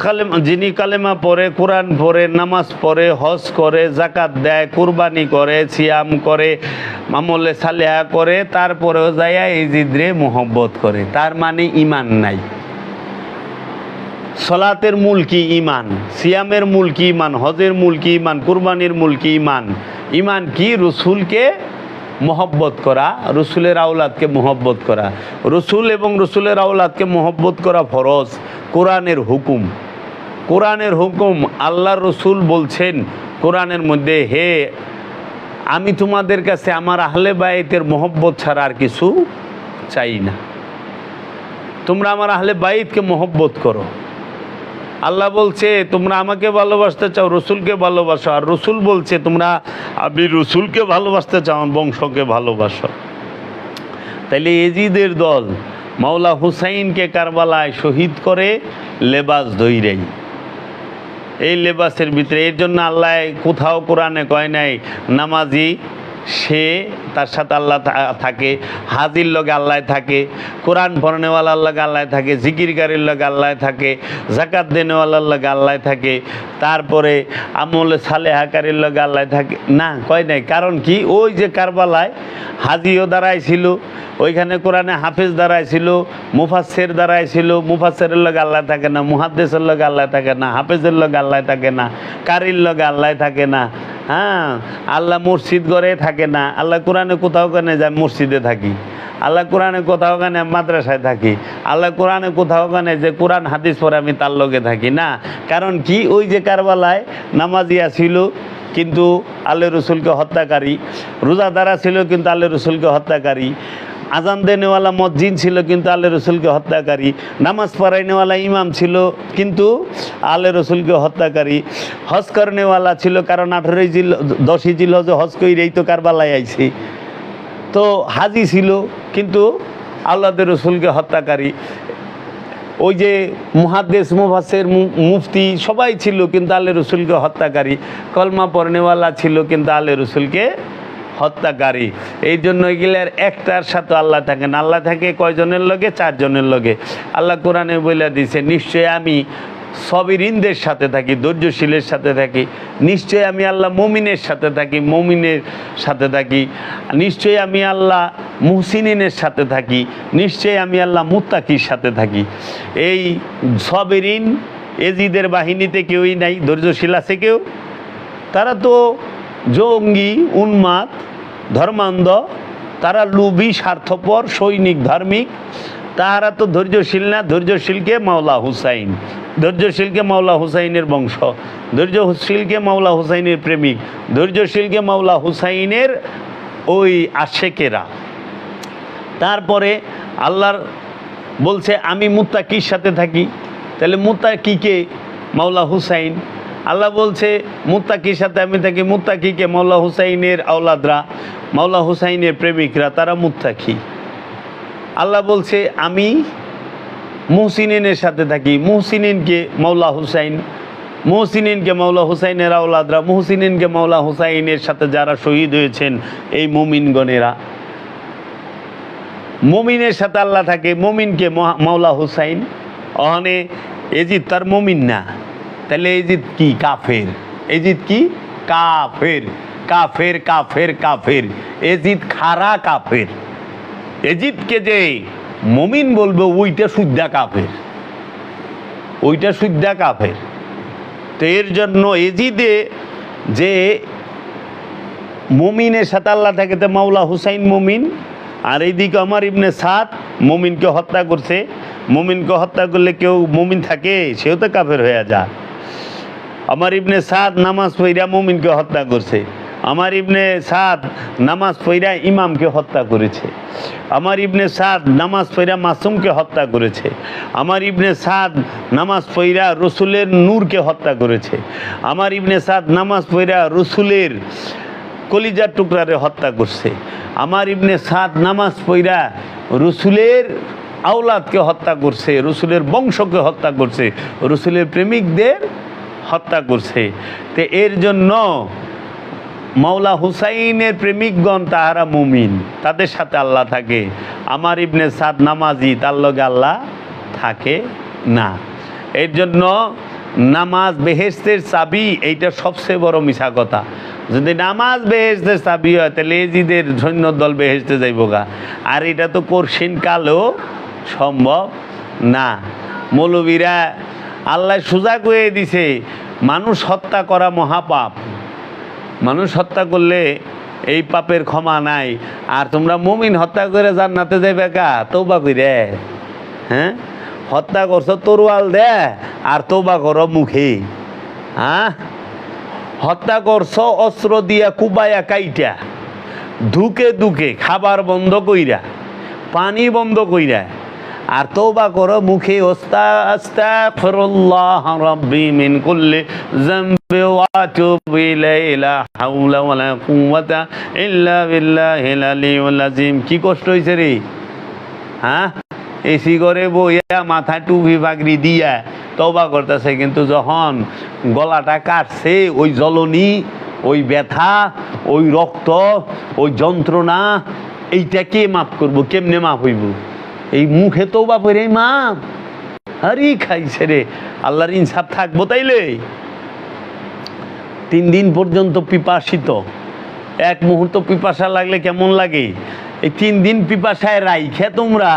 A: যিনি কালেমা পড়ে, কোরআন পড়ে, নামাজ পড়ে, হজ করে, জাকাত দেয়, কুরবানি করে, সিয়াম করে, আমলে সালেহা করে, তারপরেও যাইয়া এজিদরে মোহব্বত করে, তার মানে ঈমান নাই। সলাতের মূল কি? ঈমান। সিয়ামের মূল কি? ঈমান। হজের মূল কি? ঈমান। কুরবানির মূল কি? ঈমান। ঈমান কি? রসুলকে মোহব্বত করা, রসুলের আওলাদকে মোহব্বত করা। রসুল এবং রসুলের আওলাদকে মোহব্বত করা ফরজ, কোরআনের হুকুম। কোরআনের হুকুম, আল্লাহ রসুল বলছেন কোরআনের মধ্যে, হে আমি তোমাদের কাছে আমার আহলে বাইতের মোহব্বত ছাড়া আর কিছু চাই না, তোমরা আমার আহলে বাইতকে মোহব্বত করো। আল্লাহ বলছে তোমরা আমাকে ভালোবাসতে চাও, রসুলকে ভালোবাসো। আর রসুল বলছে তোমরা আমি রসুলকে ভালোবাসতে চাও, আমার বংশকে ভালোবাসো। তাইলে এজিদের দল মাওলা হুসাইনকে কারবালায় শহীদ করে লেবাস ধইরাই। এই লেবাসের ভিতরে, এর জন্য আল্লাহ কোথাও কোরআনে কয় নাই নামাজি সে তার সাথে আল্লাহ থাকে, হাজির লগে আল্লাহ থাকে, কোরআন পড়নেওয়ালার লগে আল্লাহ থাকে, জিকিরকারীর লগে আল্লাহ থাকে, জাকাত দেনেওয়ালার লগে আল্লাহ থাকে, তারপরে আমলে সালেহাকারীর লগে আল্লাহ থাকে না, কয় নাই। কারণ কি? ওই যে কারবালায় হাজিও দাঁড়াইছিল, ওইখানে কোরআনে হাফেজ দাঁড়াইছিল, মুফাসসির দাঁড়াইছিল, মুফাসসিরের লগে আল্লাহ থাকে না, মুহাদ্দিসের লগে আল্লাহ থাকে না, হাফেজের লগে আল্লাহ থাকে না, কারির লগে আল্লাহ থাকে না। হ্যাঁ, আল্লাহ মসজিদ ঘরে থাকে না। আল্লাহ কোরআনে কোথাও কেন যায় মসজিদে থাকি, আল্লাহ কোরআনে কোথাও কেন মাদ্রাসায় থাকি, আল্লাহ কোরআনে কোথাও কেন যে কোরআন হাদিস পড়ে আমি তার লগে থাকি না। কারণ কি? ওই যে কারবালায় নামাজিয়া ছিল কিন্তু আল্লাহ রসুলকে হত্যাকারী, রোজাদারা ছিল কিন্তু আল্লাহ রসুলকে হত্যাকারী, আজান দেনেওয়ালা মসজিদ ছিল কিন্তু আল্লাহ রসুলকে হত্যাকারী, নামাজ পড়াইনেওয়ালা ইমাম ছিল কিন্তু আল্লাহ রসুলকে হত্যাকারী, হজ করনেওয়ালা ছিল, কারণ 10ই জিলহজে হজ কইরেই তো কারবালায় আইছে, তো হাজি ছিল কিন্তু আল্লাহ রসুলকে হত্যাকারী। ওই যে মুহাদ্দিস, মুফাসসির, মুফতি সবাই ছিল কিন্তু আল্লাহ রসুলকে হত্যাকারী, কলমা পড়নেওয়ালা ছিল কিন্তু আল্লাহ রসুলকে হত্যাকারী। এই জন্য এগুলার একটার সাথে আল্লাহ থাকে না। আল্লাহ থাকে কয়জনের লগে? 4 জনের লগে। আল্লাহ কোরআনে বলে দিয়েছে, নিশ্চয়ই আমি সবিরিনদের সাথে থাকি, ধৈর্যশীলের সাথে থাকি। নিশ্চয়ই আমি আল্লাহ মুমিনের সাথে থাকি, মুমিনের সাথে থাকি। নিশ্চয়ই আমি আল্লাহ মুহসিনিনের সাথে থাকি। নিশ্চয়ই আমি আল্লাহ মুত্তাকির সাথে থাকি। এই সবিরিন এজিদের বাহিনীতে কেউই নাই। ধৈর্যশীল আছে কেউ? তারা তো জঙ্গি, উন্মাদ, ধর্মান্ধ, তারা লোভী, স্বার্থপর, সৈনিক, ধার্মিক। তাহারা তো ধৈর্যশীল না। ধৈর্যশীলকে মাওলা হুসাইন, ধৈর্যশীলকে মাওলা হুসাইনের বংশ, ধৈর্যশীলকে মাওলা হুসাইনের প্রেমিক, ধৈর্যশীলকে মাওলা হুসাইনের ওই আশেকেরা। তারপরে আল্লাহর বলছে আমি মুত্তাকির সাথে থাকি। তাহলে মুত্তাকিকে? মাওলা হুসাইন। আল্লাহ বলছে মুত্তাকির সাথে আমি থাকি। মুত্তাকিকে? মাওলা হুসাইনের আওলাদরা, মাওলা হুসাইনের প্রেমিকরা, তারা মুত্তাকি। আল্লাহ বলছে আমি মুহসিনিনের সাথে থাকি, মুহসিনিনকে মৌলা হুসাইন, মুহসিনিনকে মৌলা হুসাইনের আওলাদরা, মুহসিনিনকে মৌলা হুসাইনের সাথে যারা শহীদ হয়েছেন এই মুমিনগণেরা, মুমিনের সাথে আল্লাহ থাকে, মুমিনকে মৌলা হুসাইন। অহনে এজিদ তার মুমিন না, তাহলে এজিদ কি? কাফের। এজিদ কি? কাফের। কাফের কাফের কাফের, এজিদ খারা কাফের। এজিদকে যে মুমিন বলবে ওইটা শুদ্ধা কাফের, ওইটা শুদ্ধা কাফের। তো এর জন্য এজিদে যে মুমিনের সাথে আল্লাহ থাকে, তো মাওলা হুসাইন মুমিন। আর এইদিকে আমার ইবনে সাদ মুমিনকে হত্যা করছে। মুমিনকে হত্যা করলে কেউ মুমিন থাকে? সেও তো কাফের হয়ে যায়। আমার ইবনে সাদ নামাজ পড়া মুমিনকে হত্যা করছে। আমার ইবনে সাদ নামাজ পড়া ইমামকে হত্যা করেছে। আমার ইবনে সাদ নামাজ পড়া মাসুমকে হত্যা করেছে। আমার ইবনে সাদ নামাজ পড়া রসুলের নূরকে হত্যা করেছে। আমার ইবনে সাদ নামাজ পড়া রসুলের কলিজার টুকরারে হত্যা করছে। আমার ইবনে সাদ নামাজ পড়া রসুলের আওলাদকে হত্যা করছে, রসুলের বংশকে হত্যা করছে, রসুলের প্রেমিকদের হত্যা করছে। তো এর জন্য মাওলা হুসাইনের প্রেমিকগণ তাহারা মুমিন, তাদের সাথে আল্লাহ থাকে। আমার ইবনে সাদ নামাজি, তার লগে আল্লাহ থাকে না। এর জন্য নামাজ বেহেশতের চাবি, এইটা সবচেয়ে বড় মিছা কথা। যদি নামাজ বেহেশতের চাবি হয় তাহলে এজিদের সৈন্য দল বেহেশতে যাইব গা, আর এটা তো কঠিন কালেও সম্ভব না। মৌলবীরা আল্লাহ সোজা কয়ে দিছে মানুষ হত্যা করা মহাপাপ, মানুষ হত্যা করলে এই পাপের ক্ষমা নাই। আর তোমরা মুমিন হত্যা করে জান্নাতে যাইবে কা? তওবা কইরে, হ্যাঁ? হত্যা করছো তরোয়াল দে আর তওবা করো মুখে, হ্যাঁ? হত্যা করছো অস্ত্র দিয়া কুবায়া কাইটা, ধুকে ধুকে, খাবার বন্ধ কইরা, পানি বন্ধ কইরা, আর তওবা করো মুখে। আস্তাগফিরুল্লাহ রাব্বি মিন কুল্লি যামবি ওয়া আতুবু ইলাইহি লা হাওলা ওয়ালা কুওয়াতা ইল্লা বিল্লাহিল আলিয়্যিল আযীম। কি কষ্ট হইছে রে, হ্যাঁ? এসি করে বইয়া মাথা টুপি পাগড়ি দিয়া তওবা করতেছে, কিন্তু যখন গলাটা কাটছে ওই জ্বলনি, ওই ব্যথা, ওই রক্ত, ওই যন্ত্রণা, এইটা কে মাফ করবো? কেমনে মাফ হইব? এই মুখে তওবা করে মাফ? আরে খাইছে রে, আল্লাহর ইনসাফ থাকবো তাইলে? 3 দিন পর্যন্ত পিপাসিত, এক মুহূর্ত পিপাসা লাগলে কেমন লাগে? এই 3 দিন পিপাসায় রাইখে তোমরা,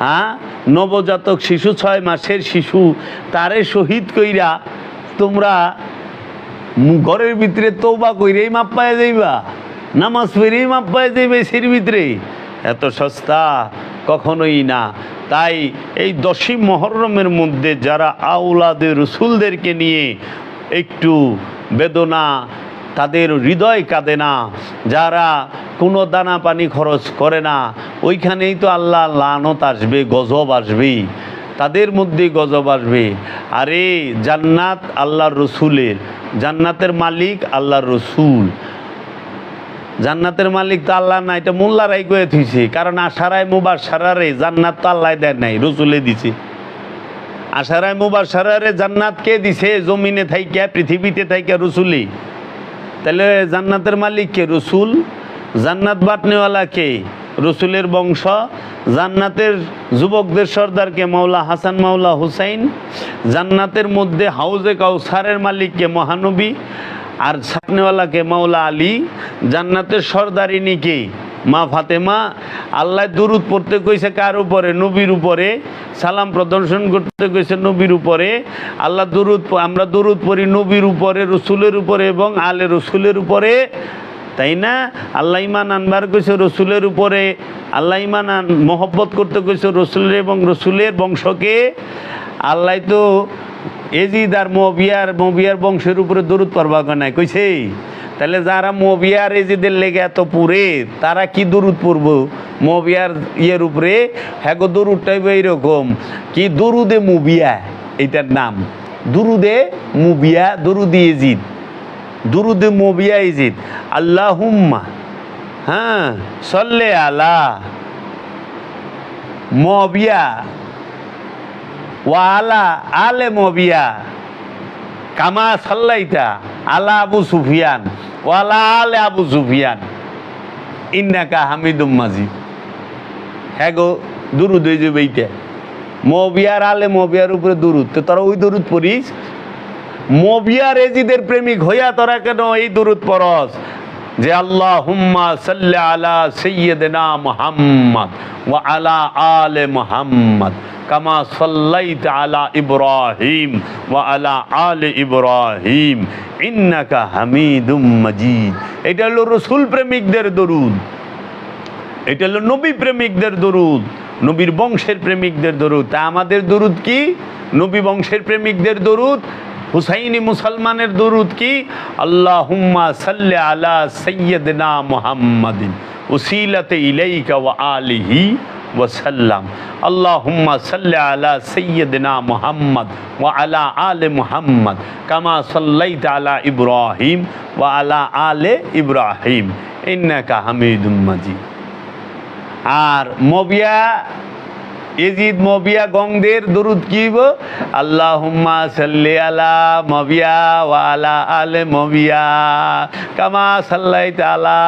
A: হ্যাঁ, নবজাতক শিশু, 6 মাসের শিশু, তারে শহীদ কইরা তোমরা ঘরের ভিতরে তওবা কইরেই মাপ পায়ে যাইবা, নামাজ পড়েই মাপ পায়ে যাইবে এর ভিতরে? এত সস্তা কখনোই না। তাই এই 10ই মুহররমের মধ্যে যারা আওলাদে রসুলদেরকে নিয়ে একটু বেদনা, তাদের হৃদয় কাঁদে না, যারা কোনো দানা পানি খরচ করে না, ওইখানেই তো আল্লাহ লানত আসবে, গজব আসবে, তাদের মধ্যেই গজব আসবে। আরে জান্নাত আল্লাহর রসুলের, জান্নাতের মালিক আল্লাহর রসুল। জান্নাতের মালিক তো আল্লাহ না, এটা মোল্লারাই কয়ে থুইছে। কারণ আশারায় মুবাশশারারে জান্নাত তো আল্লাহ দেয় নাই, রসুলে দিছে। আশারায় মুবাশশারারে জান্নাত কে দিছে? জমিনে থাইকা, পৃথিবীতে থাইকা রসুলে। তাহলে জান্নাতের মালিক কে? রসুল। জান্নাত বাটনেওয়ালা কে? রসুলের বংশ। জান্নাতের যুবকদের সর্দারকে? মাওলা হাসান, মাওলা হুসাইন। জান্নাতের মধ্যে হাউজে কাউসারের মালিককে? মহানবী। আর ছাপনেওয়ালাকে? মাওলা আলী। জান্নাতের সর্দারিনীকে? মা ফাতেমা। আল্লাহ দুরুদ পড়তে কইছে কার উপরে? নবীর উপরে। সালাম প্রদর্শন করতে কইছে নবীর উপরে। আল্লাহ দুরুদ, আমরা দুরুদ পড়ি নবীর উপরে, রসুলের উপরে এবং আলে রসুলের উপরে, তাই না? আল্লাহ ইমান আনবার কইছে রসুলের উপরে, আল্লাহ ইমান মহব্বত করতে কইছে রসুলের এবং রসুলের বংশকে। আল্লাহ তো এজিদ আর মবিয়ার বংশের উপরে দরুদ পড়বা নাই কইছে? তাহলে যারা মবিয়ার এজিদের লেগে এত পুরে, তারা কি দরুদ পড়ব মবিয়ার ইয়ের উপরে? হ্যাঁ গো, দরুদটাই এইরকম কি, দরুদে মুবিয়া, এইটার নাম দুরুদে মুবিয়া, দরুদে এজিদ, দুরুদে মুবিয়া এজিদ। আল্লাহুম্মা, হ্যাঁ, সল্লে আলা মবিয়া ওয়া আলা আলে মুআবিয়া কামা সাল্লাইতা আলা আবু সুফিয়ান ওয়া আলা আলে আবু সুফিয়ান ইন্নাকা হামিদুম মাজিদ। হ্যাঁ গো, দুরুদ হয়ে যাবে এইটা। মুআবিয়ার আলে মুআবিয়ার উপরে দুরুদ, তো তোরা ওই দুরুদ পড়িস। মুআবিয়ার এজিদের প্রেমিক হইয়া তোরা কেন এই দুরুদ পড়স যে আল্লাহুম্মা সাল্লি আলা সাইয়্যিদিনা মুহাম্মদ ওয়া আলা আলে মুহাম্মদ কামা সাল্লাইতা আলা ইব্রাহিম ওয়া আলা আলে ইব্রাহিম ইন্নাকা হামিদুম মাজিদ। এটা হলো রসুল প্রেমিকদের দরুদ, এটা হলো নবী প্রেমিকদের দরুদ, নবীর বংশের প্রেমিকদের দরুদ। তা আমাদের দরুদ কি? নবী বংশের প্রেমিকদের দরুদ। হুসাইনি মুসলমানের দরুদ কি? আল্লাহুম্মা সাল্লি আলা সাইয়্যিদিনা মুহাম্মাদিন উসিলাতে ইলাইকা ওয়া আলিহি ওয়া সাল্লাম। আল্লাহুম্মা সাল্লি আলা সাইয়্যিদিনা মুহাম্মদ ওয়া আলা আলে মুহাম্মদ কামা সাল্লাইতা আলা ইব্রাহিম ওয়া আলা আলে ইব্রাহিম ইন্নাকা হামিদুম মাজিদ। আর মুআবিয়া এজিদ মুআবিয়া গংদের দরুদ কি গো? আল্লাহুম্মা সাল্লি আলা মুআবিয়া ওয়া আলা আলে মুআবিয়া কামা সাল্লাইতা আলা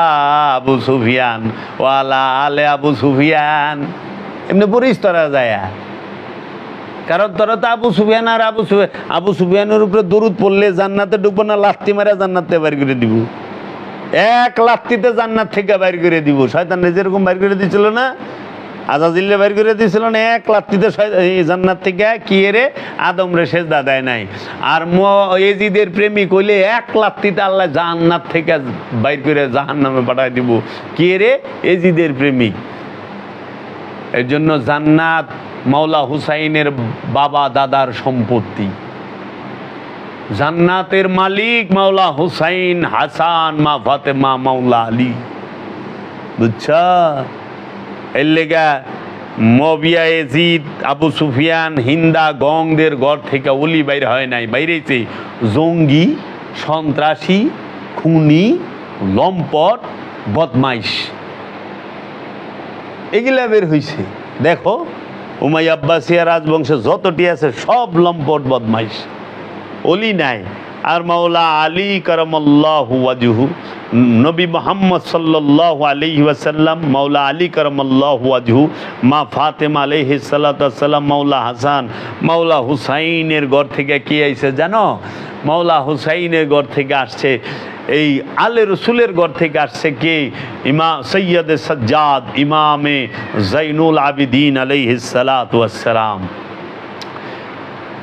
A: আবু সুফিয়ান ওয়া আলা আলে আবু সুফিয়ান। এমনি পড়িস তোরা যায়, কারণ তোরা তো আবু সুফিয়ান আর আবু সুফিয়ানের উপরে দরুদ পড়লে জান্নাতে ঢুকবো না, লাত্তি মারা জান্নাতে বাইর করে দিব। এক লাত্তিতে জান্নাত থেকে বাইর করে দিব। শয়তান যেরকম বাইর করে দিয়েছিল না, আজাজিল্লে বাইর করে দিয়েছিল না, এক লাত্তিতে জান্নাত থেকে কি রে আদম রে সেজদা দেয় নাই। আর এজিদের প্রেমিক হইলে এক লাত্তিতে আল্লাহ জান্নাত থেকে বাইর করে জাহান্নামে পাঠায় দিব। কি রে? এজিদের প্রেমিক। এর জন্য জান্নাত মাওলা হুসাইনের বাবা দাদার সম্পত্তি। জান্নাতের মালিক মাওলা হুসাইন, হাসান, মা ফাতেমা, মাওলা আলী। বুঝছা? এর লেগা মুআবিয়া, এজিদ, আবু সুফিয়ান, হিন্দা গংদের ঘর থেকে ওলি বাইর হয় নাই, বাইরেছে জঙ্গি, সন্ত্রাসী, খুনি, লম্পট, বদমাইশ, এগুলা বের হইছে। দেখো উমাইয়া আব্বাসিয়া রাজবংশে যতটি আছে সব লম্পট বদমাইশ, ওলি নাই। আর মাওলা আলী কারামাল্লাহু ওয়াজহু, নবী মুহাম্মদ সাল্লাল্লাহু আলাইহি ওয়াসাল্লাম, মাওলা আলী কারামাল্লাহু ওয়াজহু, মা ফাতেমা আলাইহিস সালাতু ওয়াস সালাম, মাওলা হাসান, মাওলা হুসাইনের ঘর থেকে কি আইছে জানো? মাওলা হুসাইনের ঘর থেকে আসছে, এই আলে রসুলের ঘর থেকে আসছে কে? ইমাম সৈয়দ সাজ্জাদ, ইমামে জাইনুল আবিদিন আলাইহিস সালাতু ওয়াস সালাম,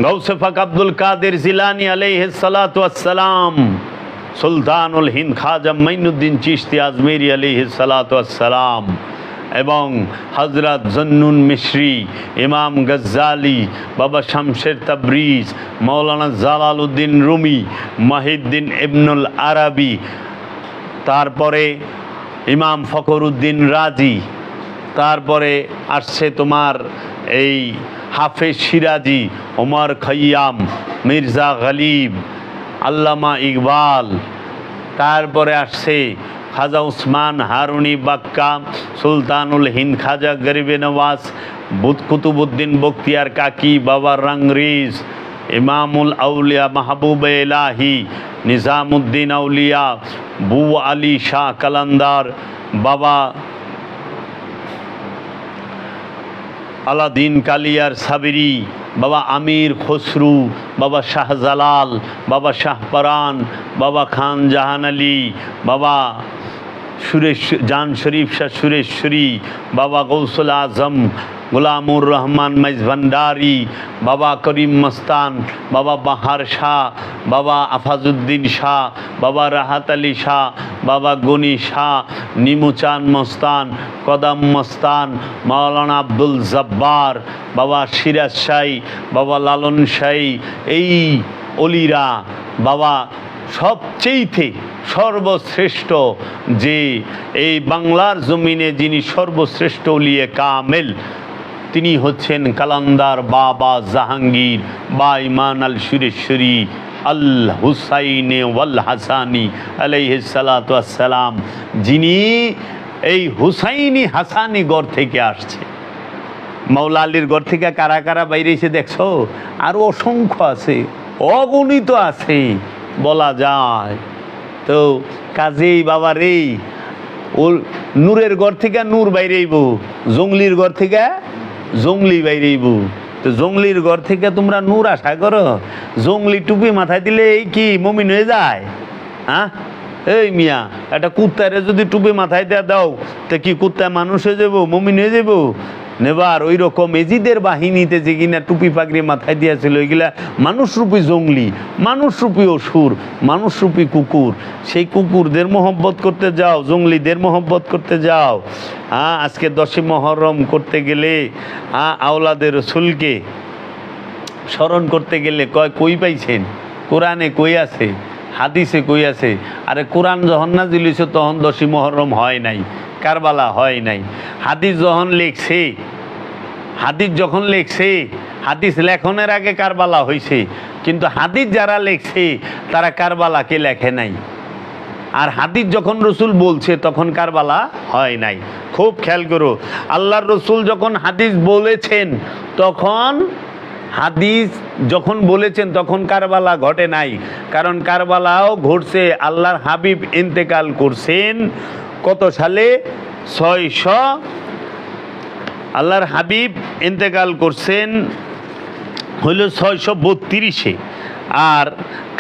A: গৌসে পাক আব্দুল কাদের জিলানী আলাইহিস সালাতু ওয়াস সালাম, সুলতানুল হিন্দ খাজা মাইনুদ্দিন চিশতি আজমেরি আলাইহিস সালাতু ওয়াস সালাম, এবং হযরত জন্নুন মিশরি, ইমাম গজ্জালি, বাবা শামসের তাবরিজ, মাওলানা জালালউদ্দিন রুমি, মাহিউদ্দিন ইবনুল আরাবি, তারপরে ইমাম ফখরুদ্দিন রাজি, তারপরে আসছে তোমার এই হাফেজ সিরাজি, ওমর খৈয়াম, মির্জা গালিব, আল্লামা ইকবাল, তারপরে আসছে খাজা উসমান হারুনি বাক্কা, সুলতানুল হিন্দ খাজা গরিবে নওয়াজ, কুতুবুদ্দিন বখতিয়ার কাকি, বাবা রংরেজ, ইমামুল আউলিয়া মাহবুব এলাহি, নিজামুদ্দিন আউলিয়া, বু আলী শাহ কালান্দার, বাবা আলাদিন কালিয়ার সাবিরি, বাবা আমির খসরু, বাবা শাহজালাল, বাবা শাহপরান, বাবা খান জাহান আলী, বাবা সুরেশ জান শরীফ শাহ সুরেশ্বরী, বাবা গৌসুল আজম গোলামুর রহমান মাইজ ভান্ডারি, বাবা করিম মস্তান, বাবা বাহার শাহ, বাবা আফাজউদ্দিন শাহ, বাবা রাহাত আলী শাহ, বাবা গনি শাহ, নিমুচান মস্তান, কদম মস্তান, মাওলানা আব্দুল জব্বার, বাবা সিরাজ শাহী, বাবা লালন শাহী, এই অলিরা বাবা সবচেয়ে সর্বশ্রেষ্ঠ, যে এই বাংলার জমিনে যিনি সর্বশ্রেষ্ঠ ওলিয়ে কামেল, তিনি হচ্ছেন কালান্দার বাবা জাহাঙ্গীর বা ইমান আল সুরেশ্বরী আল হুসাইনে ওয়াল হাসানি আলাইহিস সালাতু ওয়াস সালাম, যিনি এই হুসাইনি হাসানি গড় থেকে আসছে। মাওলা আলীর ঘর থেকে কারা কারা বাইরেছে দেখছো? আরও অসংখ্য আছে, অগণিত আছে, বলা যায়। তো কাজেই বাবা রে, ও নূরের ঘর থেকে নূর বাইরেইব, জঙ্গলির ঘর থেকে জঙ্গলি বাইরেইব। তো জঙ্গলির ঘর থেকে তোমরা নূর আশা করো? জঙ্গলি টুপি মাথায় দিলে এই কি মমিন হয়ে যায়? হ্যাঁ, এই মিয়া, একটা কুত্তারে যদি টুপি মাথায় দেওয়া দাও, তো কি কুত্তা মানুষ হয়ে যাবো, মমিন হয়ে যাবো? নেবার ওই রকম এজিদের বাহিনীতে যে কিনা টুপি পাগড়ি মাথায় দিয়েছিল, ওইগুলা মানুষরূপী জঙ্গলি, মানুষরূপী অসুর, মানুষরূপী কুকুর। সেই কুকুরদের মহব্বত করতে যাও, জঙ্গলিদের মহব্বত করতে যাও। হ্যাঁ, আজকে 10ই মহরম করতে গেলে আওলাদে রসুলকে স্মরণ করতে গেলে কই পাইছেন? কোরআনে কই আছে? হাদিসে কই আছে? আরে কোরআন যখন নাজিল হইছে তখন 10ই মহরম হয় নাই, কারবালা হয় নাই। হাদিস যখন লিখছে, হাদিস লেখনের আগে কারবালা হয়েছে, কিন্তু হাদিস যারা লিখছে তারা কারবালাকে লেখে নাই। আর হাদিস যখন রসুল বলছে তখন কারবালা হয় নাই। খুব খেয়াল করো, আল্লাহর রসুল যখন হাদিস বলেছেন তখন কারবালা ঘটে নাই। কারণ কারবালাও ঘটছে, আল্লাহর হাবিব ইন্তেকাল করছেন কত সালে? 600, আল্লাহর হাবিব ইন্তেকাল করছেন হইল 632-এ, আর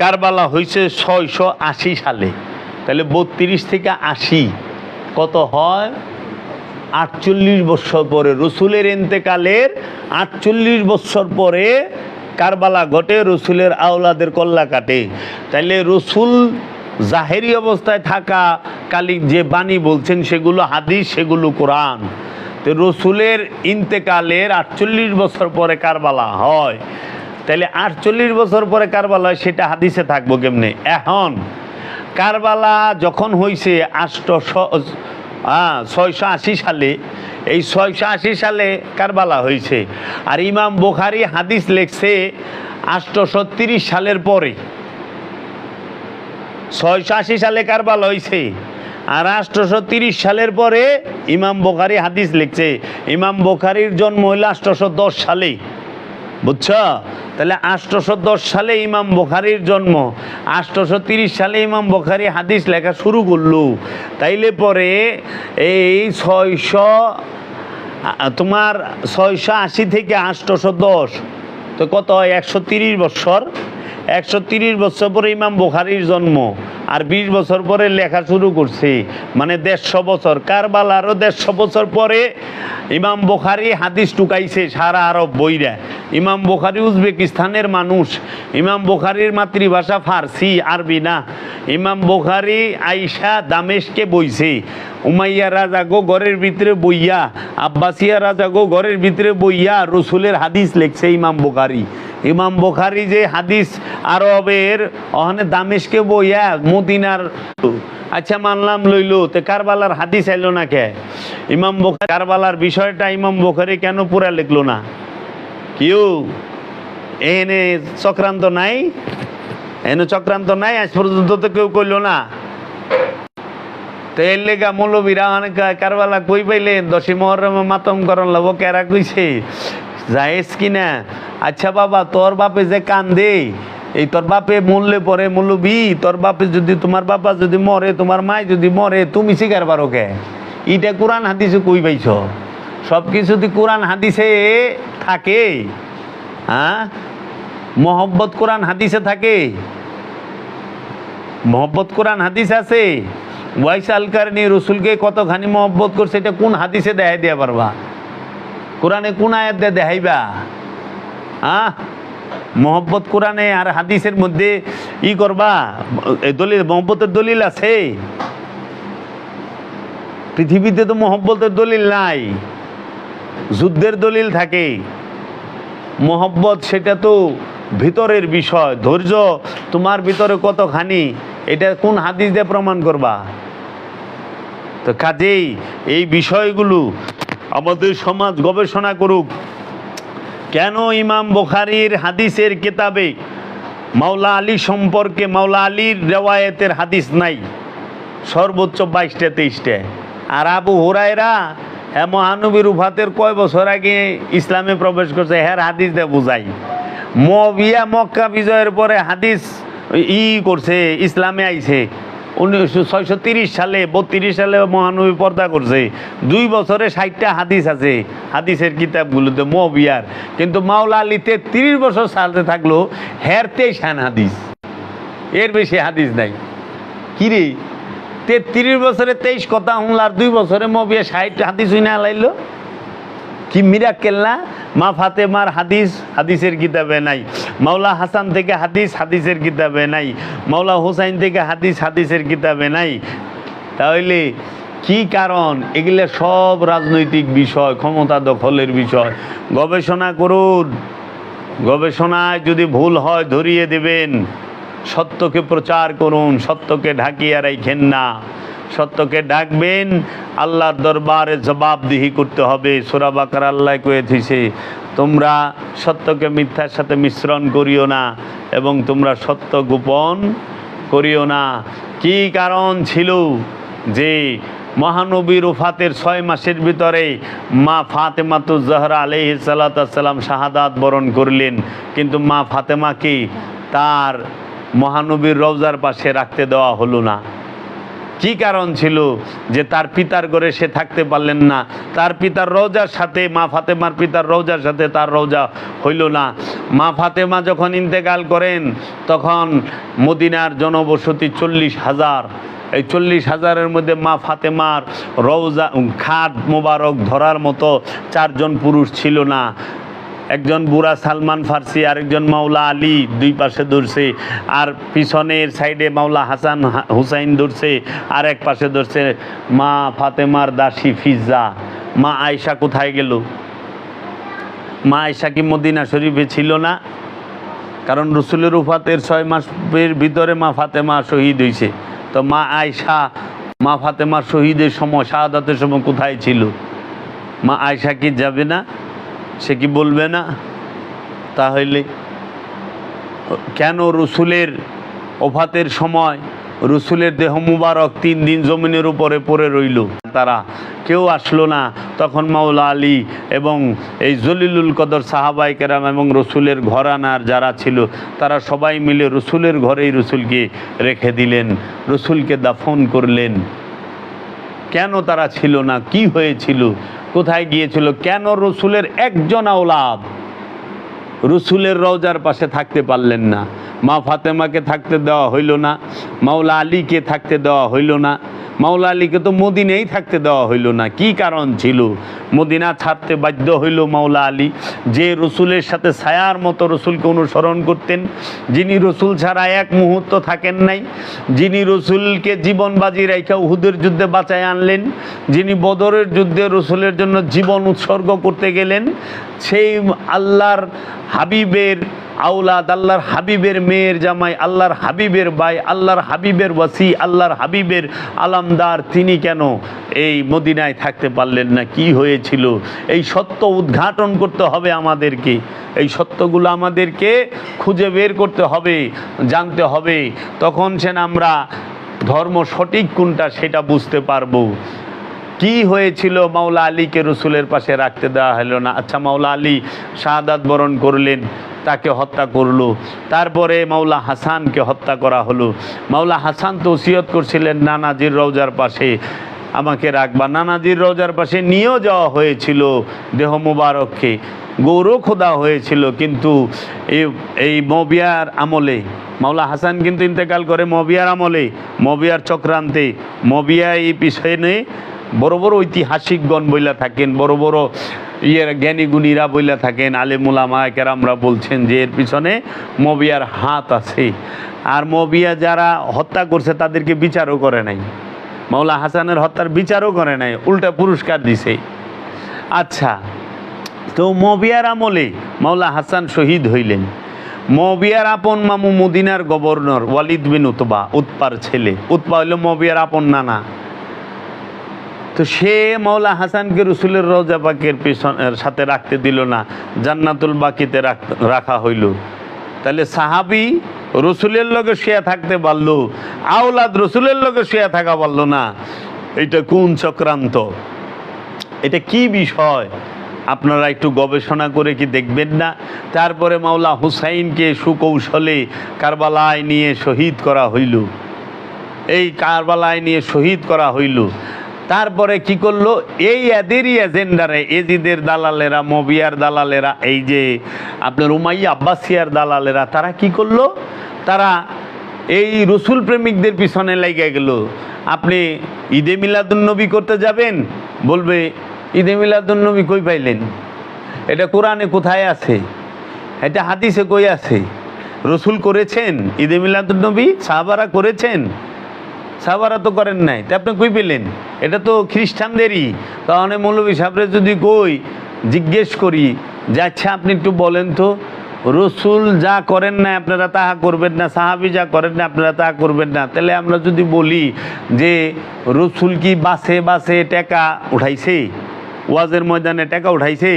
A: কারবালা হয়েছে 680 সালে। তাহলে 32 থেকে 80 কত হয়? 48 বছর পরে, রসুলের ইন্তেকালের 48 বছর পরে কারবালা ঘটে, রসুলের আওলাদের কল্লা কাটে। তাইলে রসুল জাহেরি অবস্থায় থাকা কালিক যে বাণী বলছেন সেগুলো হাদিস, সেগুলো কোরআন। তো রসুলের ইন্তেকালের 48 বছর পরে কারবালা হয়। তাহলে 48 বছর পরে কারবালা হয়, সেটা হাদিসে থাকবো কেমনে? এখন কারবালা যখন হয়েছে 680 সালে, এই 680 সালে কারবালা হয়েছে। আর ইমাম বুখারী হাদিস লেখছে 830 সালের পরে। 680 সালে কারবালা হয়েছে, আর 830 সালের পরে ইমাম বুখারী হাদিস লিখছে। ইমাম বুখারীর জন্ম হইল 810 সালে, বুঝছো? তাহলে 810 সালে ইমাম বুখারীর জন্ম, 830 সালে ইমাম বুখারী হাদিস লেখা শুরু করলো। তাইলে পরে এই 680 থেকে 810 তো কত হয়? 130 বছর। 130 বছর পরে ইমাম বুখারীর জন্ম, আর 20 বছর পরে লেখা শুরু করছে, মানে 150 বছর। কারবালারও 150 বছর পরে ইমাম বুখারী হাদিস টুকাইছে সারা আরব বইরা। ইমাম বুখারী উজবেকিস্তানের মানুষ, ইমাম বুখারীর মাতৃভাষা ফার্সি, আরবি না। ইমাম বুখারী আইসা দামেশকে বইছে, উমাইয়া রাজা গো ঘরের ভিতরে বইয়া, আব্বাসিয়া রাজা গো ঘরের ভিতরে বইয়া রসুলের হাদিস লেখছে ইমাম বুখারী। ইমাম বুখারী যে হাদিস আরবের ওখানে দামেশকে বইয়া মদিনার, আচ্ছা মানলাম লইলো, তো কারবালার হাদিস আইলো না কে? ইমাম বুখারী কারবালার বিষয়টা ইমাম বুখারী কেন পুরা লিখলো না? কেউ এনে চক্রান্ত নাই, আজ পর্যন্ত তো কেউ কইল না। তো এর লেগা মৌলবীরা অনেক কারবালা কই পাইলেন? 10ই মহরমে মাতম করন লব কেরা কইছে যাইস কিনা? আচ্ছা বাবা, তোর বাপে যে কান্দে, এই তোর বাপে মরলে পরে মৌলবী, তোর বাপে যদি, তোমার বাবা যদি মরে, তোমার মায় যদি মরে, তুমি শিকার পারো কে? এটা কোরআন হাদিসে কই পাইছ? সব কিছু কোরআন হাদিসে থাকে। হ্যাঁ, মহব্বত কোরআন হাদিসে থাকে, মহব্বত কোরআন হাদিস আছে। ওয়াইস আল কারনি রসুলকে কতখানি মহব্বত করছে, এটা কোন হাদিসে দেখাই দিয়া পারবা? কোরআনে কোন আয়াত দিয়ে দেখাইবা? হ্যাঁ, মহব্বত কোরআনে আর হাদিসের মধ্যে ই করবা? দলিল, মহব্বতের দলিল আছে? পৃথিবীতে তো মহব্বতের দলিল নাই, যুদ্ধের দলিল থাকে। মহব্বত সেটা তো ভিতরের বিষয়, ধৈর্য তোমার ভিতরে কতখানি, এটা কোন হাদিস দিয়ে প্রমাণ করবা? তো কাজেই এই বিষয়গুলো আমাদের সমাজ গবেষণা করুক। কেন ইমাম বুখারীর হাদিসের কিতাবে মাওলা আলী সম্পর্কে, মাওলা আলীর রেওয়ায়েতের হাদিস নাই, সর্বোচ্চ 22-23টা। আর আবু হুরায়রা হ্যাঁ মহানবীর উফাতের কয় বছর আগে ইসলামে প্রবেশ করছে হ্যাঁ হাদিস দিয়ে বুঝাই। মুআবিয়া মক্কা বিজয়ের পরে হাদিস করছে, ইসলামে আইছে 1930 সালে 32 সালে মহানবী পর্দা করছে। 2 বছরে 60টা হাদিস আছে হাদিসের কিতাবগুলোতে মুআবিয়ার। কিন্তু মাওলা আলী 33 বছর সালতে থাকলো, হ্যার 23 হাদিস, এর বেশি হাদিস নাই। কিরে 33 বছরে 23 কথা হুমলার 2 বছরে মুআবিয়া 60 হাদিস হইনা আলাইলো, কি মিরাক্কেল না? মা ফাতেমার হাদিস হাদিসের কিতাবে নাই, মাওলা হাসান থেকে হাদিস হাদিসের কিতাবে নাই, মাওলা হুসাইন থেকে হাদিস হাদিসের কিতাবে নাই। তাহলে কি কারণ? এগুলো সব রাজনৈতিক বিষয়, ক্ষমতা দখলের বিষয়। গবেষণা করুন, গবেষণায় যদি ভুল হয় ধরিয়ে দেবেন। সত্যকে প্রচার করুন, সত্যকে ঢাকিয়ে রাখেন না, সত্যকে ডাকবেন। আল্লাহর দরবারে জবাবদিহি করতে হবে। সূরা বাকারা আল্লাহ কয়ে দিয়েছে, তোমরা সত্যকে মিথ্যার সাথে মিশ্রণ করিও না এবং তোমরা সত্য গোপন করিও না। কি কারণ ছিল যে মহানবীর ওফাতের 6 মাসের ভিতরে মা ফাতেমাতুজ জাহরা আলাইহিস সালাতু ওয়াস সালাম শাহাদাত বরণ করলেন, কিন্তু মা ফাতেমাকে তার মহানবীর রওজার পাশে রাখতে দেওয়া হলো না। কি কারণ ছিল? যে তার পিতার ঘরে সে থাকতে পারলেন না, তার পিতার রওজার সাথে মা ফাতেমার পিতার রওজার সাথে তার রওজা হইল না। মা ফাতেমা যখন ইন্তেকাল করেন তখন মদিনার জনবসতি 40,000। এই 40,000-এর মধ্যে মা ফাতেমার রওজা খাট মোবারক ধরার মতো 4 জন পুরুষ ছিল না। একজন বুড়া সালমান ফার্সি, আরেকজন মাওলা আলী 2 পাশে ধরছে, আর পিছনের সাইডে মাওলা হাসান হুসাইন ধরছে, আর এক পাশে ধরছে মা ফাতেমার দাসী ফিজা। মা আয়েশা কোথায় গেল? মা আয়েশা কি মদিনা শরীফে ছিল না? কারণ রসুলের উফাতের 6 মাসের ভিতরে মা ফাতেমা শহীদ হয়েছে। তো মা আয়েশা মা ফাতেমার শহীদের সময়, শাহাদাতের সময় কোথায় ছিল? মা আয়েশা কি যাবে না? সে কি বলবে না? তাহলে কেন রসুলের ওফাতের সময় রসুলের দেহ মুবারক 3 দিন জমিনের উপরে পড়ে রইল, তারা কেউ আসলো না? তখন মাওলা আলী এবং এই জলিলুল কদর সাহাবায়ে কেরাম এবং রসুলের ঘরানার যারা ছিল তারা সবাই মিলে রসুলের ঘরেই রসুলকে রেখে দিলেন, রসুলকে দাফন করলেন। কেন তারা ছিল না? কি হয়েছিল? কোথায় গিয়েছিল? কেন রসুলের একজন আওলাদ রসুলের রওজার পাশে থাকতে পারলেন না? মা ফাতেমাকে থাকতে দেওয়া হইল না, মাওলা আলীকে থাকতে দেওয়া হইল না, মাওলা আলীকে তো মদিনায় থাকতে দেওয়া হইল না। কি কারণ ছিল? মদিনা ছাড়তে বাধ্য হইল মাওলা আলী, যে রসুলের সাথে ছায়ার মতো রসুলকে অনুসরণ করতেন, যিনি রসুল ছাড়া এক মুহূর্ত থাকেন নাই, যিনি রসুলকে জীবন বাজি রেখে উহুদের যুদ্ধে বাঁচায় আনলেন, যিনি বদরের যুদ্ধে রসুলের জন্য জীবন উৎসর্গ করতে গেলেন, সেই আল্লাহর হাবিবের আওলাদ, আল্লাহর হাবিবের মেয়ের জামাই, আল্লাহর হাবিবের ভাই, আল্লাহর হাবিবের ওয়াসি, আল্লাহর হাবিবের আলামদার, তিনি কেন এই মদিনায় থাকতে পারলেন না? কি হয়েছিল? এই সত্য উদ্ঘাটন করতে হবে আমাদেরকে, এই সত্যগুলো আমাদেরকে খুঁজে বের করতে হবে, জানতে হবে। তখন সেন আমরা ধর্ম সঠিক কোনটা সেটা বুঝতে পারবো। কি হয়েছিল? মাওলা আলীকে রসুলের পাশে রাখতে দেওয়া হলো না। আচ্ছা, মাওলা আলী শাহাদাত বরণ করলেন, তাকে হত্যা করলো। তারপরে মাওলা হাসানকে হত্যা করা হলো। মাওলা হাসান তো ওসিয়ত করছিলেন নানাজির রওজার পাশে আমাকে রাখবা। নানাজির রওজার পাশে নিয়েও যাওয়া হয়েছিল দেহ মুবারককে, গৌরব খোদা হয়েছিল। কিন্তু এই মুআবিয়ার আমলে মাওলা হাসান কিন্তু ইন্তেকাল করে মুআবিয়ার আমলে, মুআবিয়ার চক্রান্তে। মুআবিয়া এই পিছনে বড় বড় ঐতিহাসিকগণ বইলা থাকেন, বড় বড় জ্ঞানী গুণীরা বইলা থাকেন, আলেম উলামা কেরামরা বলছেন যে এর পিছনে মুআবিয়ার হাত আছে। আর মুআবিয়া যারা হত্যা করছে তাদেরকে বিচারও করে নাই, মাওলা হাসানের হত্যার বিচারও করে নাই, উল্টা পুরস্কার দিছে। আচ্ছা, তো মুআবিয়ার আমলে মাওলা হাসান শহীদ হইলেন। মুআবিয়ার আপন মামু মদিনার গভর্নর ওয়ালিদ বিন উতবা, উতপার ছেলে। উতবা হইল মুআবিয়ার আপন নানা। তো সে মাওলা হাসানকে রসুলের রওজা পাকের পিছনের সাথে রাখতে দিল না, জান্নাতুল বাকিতে রাখা হইল। তাহলে সাহাবি রসুলের লগে শুয়ে থাকতে পারলো, আওলাদ রসুলের লগে শুয়ে থাকা পারলো না। এটা কোন চক্রান্ত? এটা কি বিষয় আপনারা একটু গবেষণা করে কি দেখবেন না? তারপরে মাওলা হুসাইনকে সুকৌশলে কারবালায় নিয়ে শহীদ করা হইল, এই কারবালায় নিয়ে শহীদ করা হইল। তারপরে কি করলো, এই এদেরই এজেন্ডারে এজিদের দালালেরা, মবিয়ার দালালেরা, এই যে আপনার উমাইয়া আব্বাসিয়ার দালালেরা, তারা কি করলো, তারা এই রসুল প্রেমিকদের পিছনে লেগে গেল। আপনি ঈদে মিলাদুন্নবী করতে যাবেন, বলবে ঈদে মিলাদুন্নবী কই পাইলেন? এটা কোরআনে কোথায় আছে? এটা হাদিসে কই আছে? রসুল করেছেন ঈদে মিলাদুন্নবী? সাহাবারা করেছেন? সাহাবারা তো করেন নাই, তা আপনি কই পেলেন? এটা তো খ্রিস্টানদেরই। তাহলে মৌলভী সাহেবরে যদি কই জিজ্ঞেস করি যে আচ্ছা আপনি একটু বলেন তো, রসুল যা করেন না আপনারা তাহা করবেন না, সাহাবি যা করেন না আপনারা তাহা করবেন না, তাহলে আমরা যদি বলি যে রসুল কি বাসে বাসে টাকা উঠাইছে, ওয়াজের ময়দানে টাকা উঠাইছে,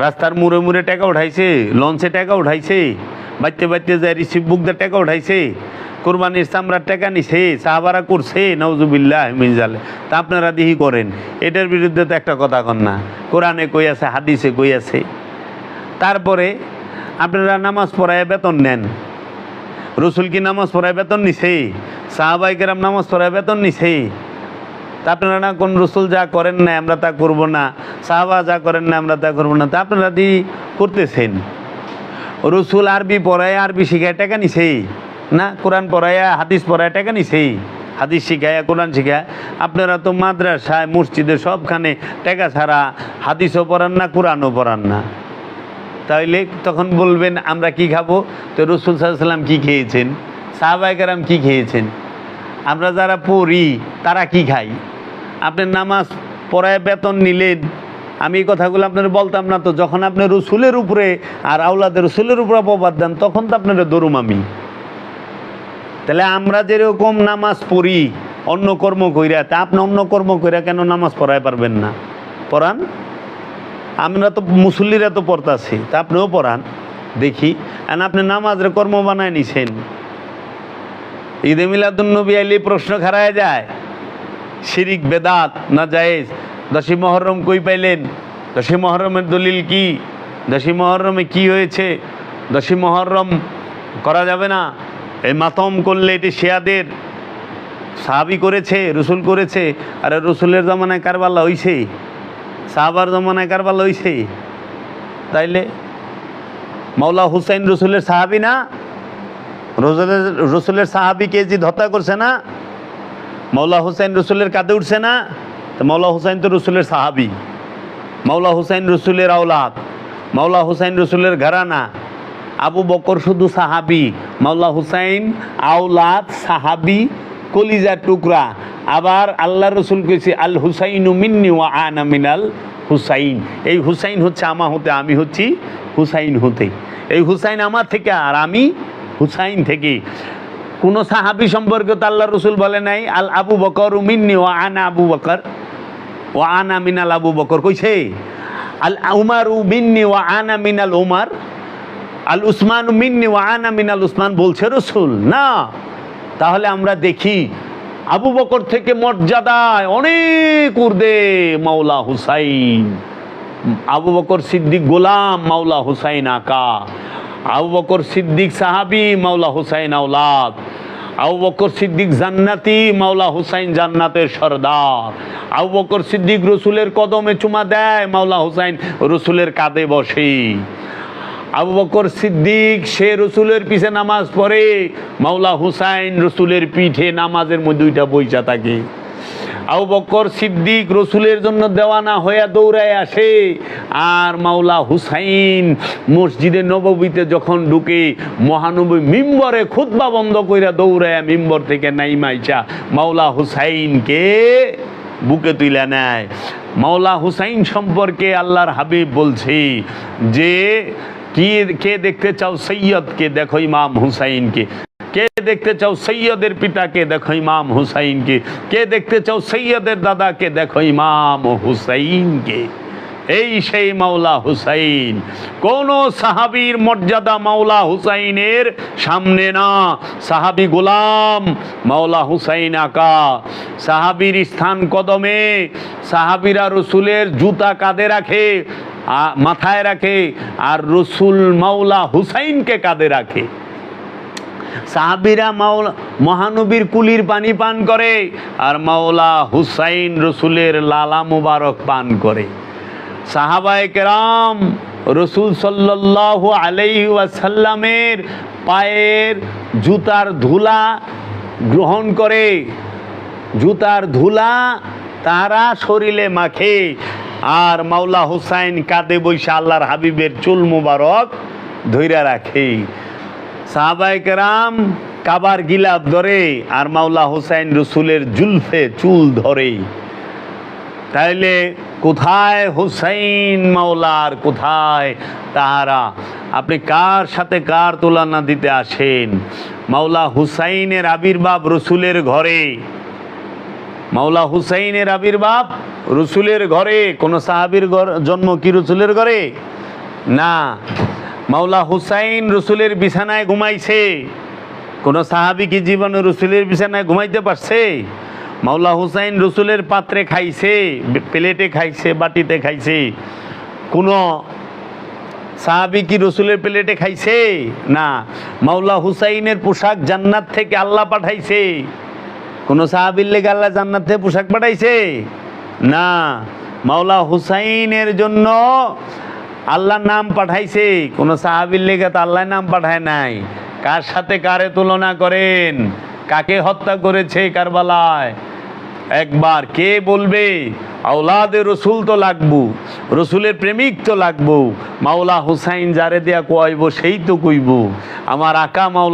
A: রাস্তার মুড়ে মুড়ে টাকা উঠাইছে, লঞ্চে টাকা উঠাইছে, বাড়তে বাড়তে যায় রিসিভ বুক দিয়ে টাকা উঠাইছে, কোরবানির চামড়ার টাকা নিছে, সাহাবারা করছে, নাউজুবিল্লাহ মিন জালে, তা আপনারা দিহি করেন। এটার বিরুদ্ধে তো একটা কথা কন না, কোরআনে কই আছে, হাদিসে কই আছে। তারপরে আপনারা নামাজ পড়ায় বেতন নেন, রসুল কি নামাজ পড়ায় বেতন নিছে? সাহাবাই কেরাম নামাজ পড়ায় বেতন নিছে? তা আপনারা না কোন রসুল যা করেন না আমরা তা করব না, সাহাবা যা করেন না আমরা তা করবো না, তা আপনারা দি করতেছেন। রসুল আরবি পড়ায় আরবি শিখায় টাকা নিছে না? কোরআন পড়ায় হাদিস পড়ায় টাকা নিছে? হাদিস শিখায় কোরআন শিখায়? আপনারা তো মাদ্রাসায় মসজিদে সবখানে টাকা ছাড়া হাদিসও পড়ান না, কোরআনও পড়ান না। তাইলে তখন বলবেন আমরা কি খাবো? তো রসুল সাল্লাল্লাহু আলাইহি ওয়াসাল্লাম কি খেয়েছেন, সাহাবায়ে কেরাম কি খেয়েছেন, আমরা যারা পড়ি তারা কি খাই? আপনি নামাজ পড়ায় বেতন নিলেন, আমি এই কথাগুলো আপনার বলতাম না তো। যখন আপনি রসুলের উপরে আর আওলাদের রসুলের উপরে অপবাদ দেন তখন তো আপনারা দরুম আমি। তাহলে আমরা যেরকম নামাজ পড়ি অন্য কর্ম কইরা, তা আপনি অন্য কর্ম কইরা কেন নামাজ পড়ায় পারবেন না? পড়ান। আমরা তো মুসল্লিরা তো পড়তাছি, তা আপনিও পড়ান দেখি। আর আপনি নামাজের কর্ম বানায় নিছেন। ঈদে মিলাদুন্নবী আইলে প্রশ্ন খাড়ায় যায়, শিরিক বেদাত না জায়েজ? 10ই মুহররম কই পাইলেন? 10ই মুহররমের দলিল কি? 10ই মুহররমে কি হয়েছে? 10ই মুহররম করা যাবে না, এই মাতম করলে এটি শিয়াদের। সাহাবি করেছে, রসুল করেছে। আরে রসুলের জমানায় কারবালা হইছে, সাহাবার জমানায় কারবালা হইছে। তাইলে মাওলা হুসাইন রসুলের সাহাবি না? রসুলের সাহাবিকে যে হত্যা করছে না, মাওলা হুসাইন রসুলের কাঁধে উঠছে না? তো মাওলা হুসাইন তো রসুলের সাহাবি, মাওলা হুসাইন রসুলের আওলাদ, মাওলা হুসাইন রসুলের ঘরানা। আবু বকর শুধু সাহাবি, মাওলা হুসাইন আওলাদ, সাহাবি, কলিজার টুকরা। আবার আল্লাহ রসুল কইছে আল হুসাইনু মিন্নি ওয়া আনা মিনাল হুসাইন। এই হুসাইন হচ্ছে আমা হতে, আমি হচ্ছি হুসাইন হতে। এই হুসাইন আমার থেকে আর আমি হুসাইন থেকে। কোন সাহাবি সম্পর্কে তো আল্লাহ রসুল বলে নাই আল আবু বকর মিন্নি ওয়া আনা আবু বকর, ওয়া আনা মিনাল আবু বকর কইছে? আল উমারু মিন্নি ওয়া আনা মিনাল উমার, আল উসমান মিন্নি ওয়া আনা মিনাল উসমান বলছে রসুল না? তাহলে আমরা দেখি আবু বকর থেকে মর্যাদায় অনেক ঊর্ধ্বে মাওলা হুসাইন। আবু বকর সিদ্দিক গোলাম, মাওলা হুসাইন আকা। আবু বকর সিদ্দিক সাহাবি, মাওলা হুসাইন আওলাদ। আবু বকর সিদ্দিক জান্নাতি, মাওলা হুসাইন জান্নাতের সরদার। আবু বকর সিদ্দিক রসুলের কদমে চুমা দেয়, মাওলা হুসাইন রসুলের কাঁধে বসে। আবু বকর সিদ্দিক সে রসুলের পিছে নামাজ পড়ে, মাওলা হুসাইন রসুলের পিঠে নামাজের মধ্যে দুইটা বইচা থাকে। আবু বকর সিদ্দিক রসুলের জন্য দেওয়ানা হয়ে দৌড়ায় আসে, আর মাওলা হুসাইন মসজিদে নববীতে যখন ঢুকে মহানবী মিম্বরে খুতবা বন্ধ কইরা দৌড়ায় মিম্বর থেকে নাইমাইচা মাওলা হুসাইনকে বুকে তুলে নেয়। মাওলা হুসাইন সম্পর্কে আল্লাহর হাবিব বলছে যে কে দেখতে চাও সৈয়দকে, দেখো ইমাম হুসাইনকে। কে দেখতে চাও সৈয়দের পিতাকে, দেখো ইমাম হুসাইনকে। কে দেখতে চাও সৈয়দের দাদাকে, দেখো ইমাম হুসাইনকে। এই সেই মাওলা হুসাইন। কোন সাহাবীর মর্যাদা মাওলা হুসাইনের সামনে না। সাহাবী গোলাম, মাওলা হুসাইন আকা। সাহাবীর স্থান কদমে। সাহাবীরা রসুলের জুতা কাঁধে রাখে, মাথায় রাখে, আর রসুল মাওলা হুসাইনকে কাঁধে রাখে। সাহাবীরা মাওলা মহানবীর কুলির পানি পান করে, আর মাওলা হুসাইন রসুলের লালা মুবারক পান করে। সাহাবায়ে কেরাম রসুল সাল্লাল্লাহু আলাইহি ওয়াসাল্লামের পায়ের জুতার ধুলা গ্রহণ করে, জুতার ধুলা তারা শরীরে মাখে, আর মাওলা হুসাইন কাঁধে বসে আল্লাহর হাবিবের চুল মুবারক ধইরা রাখে। সাহাবায়ে কেরাম কাবার গিলাফ ধরে, আর মাওলা হুসাইন রসুলের জুলফে চুল ধরে। তাইলে কোথায় হুসাইন মাওলার, কোথায় তাহারা? আপনি কার সাথে কার তুলনা দিতে আসেন? মাওলা হুসাইনের আবির্ভাব রসুলের ঘরে। মাওলা হুসাইনের আবির্ভাব রসুলের ঘরে। কোন সাহাবীর জন্ম কি রসুলের ঘরে? না। মাওলা হুসাইন রসুলের বিছানায় ঘুমাইছে। কোন সাহাবী কি জীবনে রসুলের বিছানায় ঘুমাইতে পারছে? মাওলা হুসাইন রসুলের পাত্রে খাইছে, প্লেটে খাইছে, বাটিতে খাইছে। কোন সাহাবী কি রসুলের প্লেটে খাইছে? না। মাওলা হুসাইনের পোশাক জান্নাত থেকে আল্লাহ পাঠাইছে। কোন সাহাবীর লেগে আল্লাহ জান্নাত থেকে পোশাক পাঠাইছে? না। মাওলা হুসাইনের জন্য আল্লাহর নাম পাঠাইছে। কোন সাহাবীর লেগে তো আল্লাহ নাম পাঠায় নাই। কার সাথে কারে তুলনা করেন? কাকে হত্যা করেছে কারবালায়? একবার কে বলবে আওলাদে রসুল তো লাগবো, রসুলের প্রেমিক তো লাগবো। মাওলা হুসাইন যারে দেয়া কইব সেই তো কইব। আমার আকা মাওলা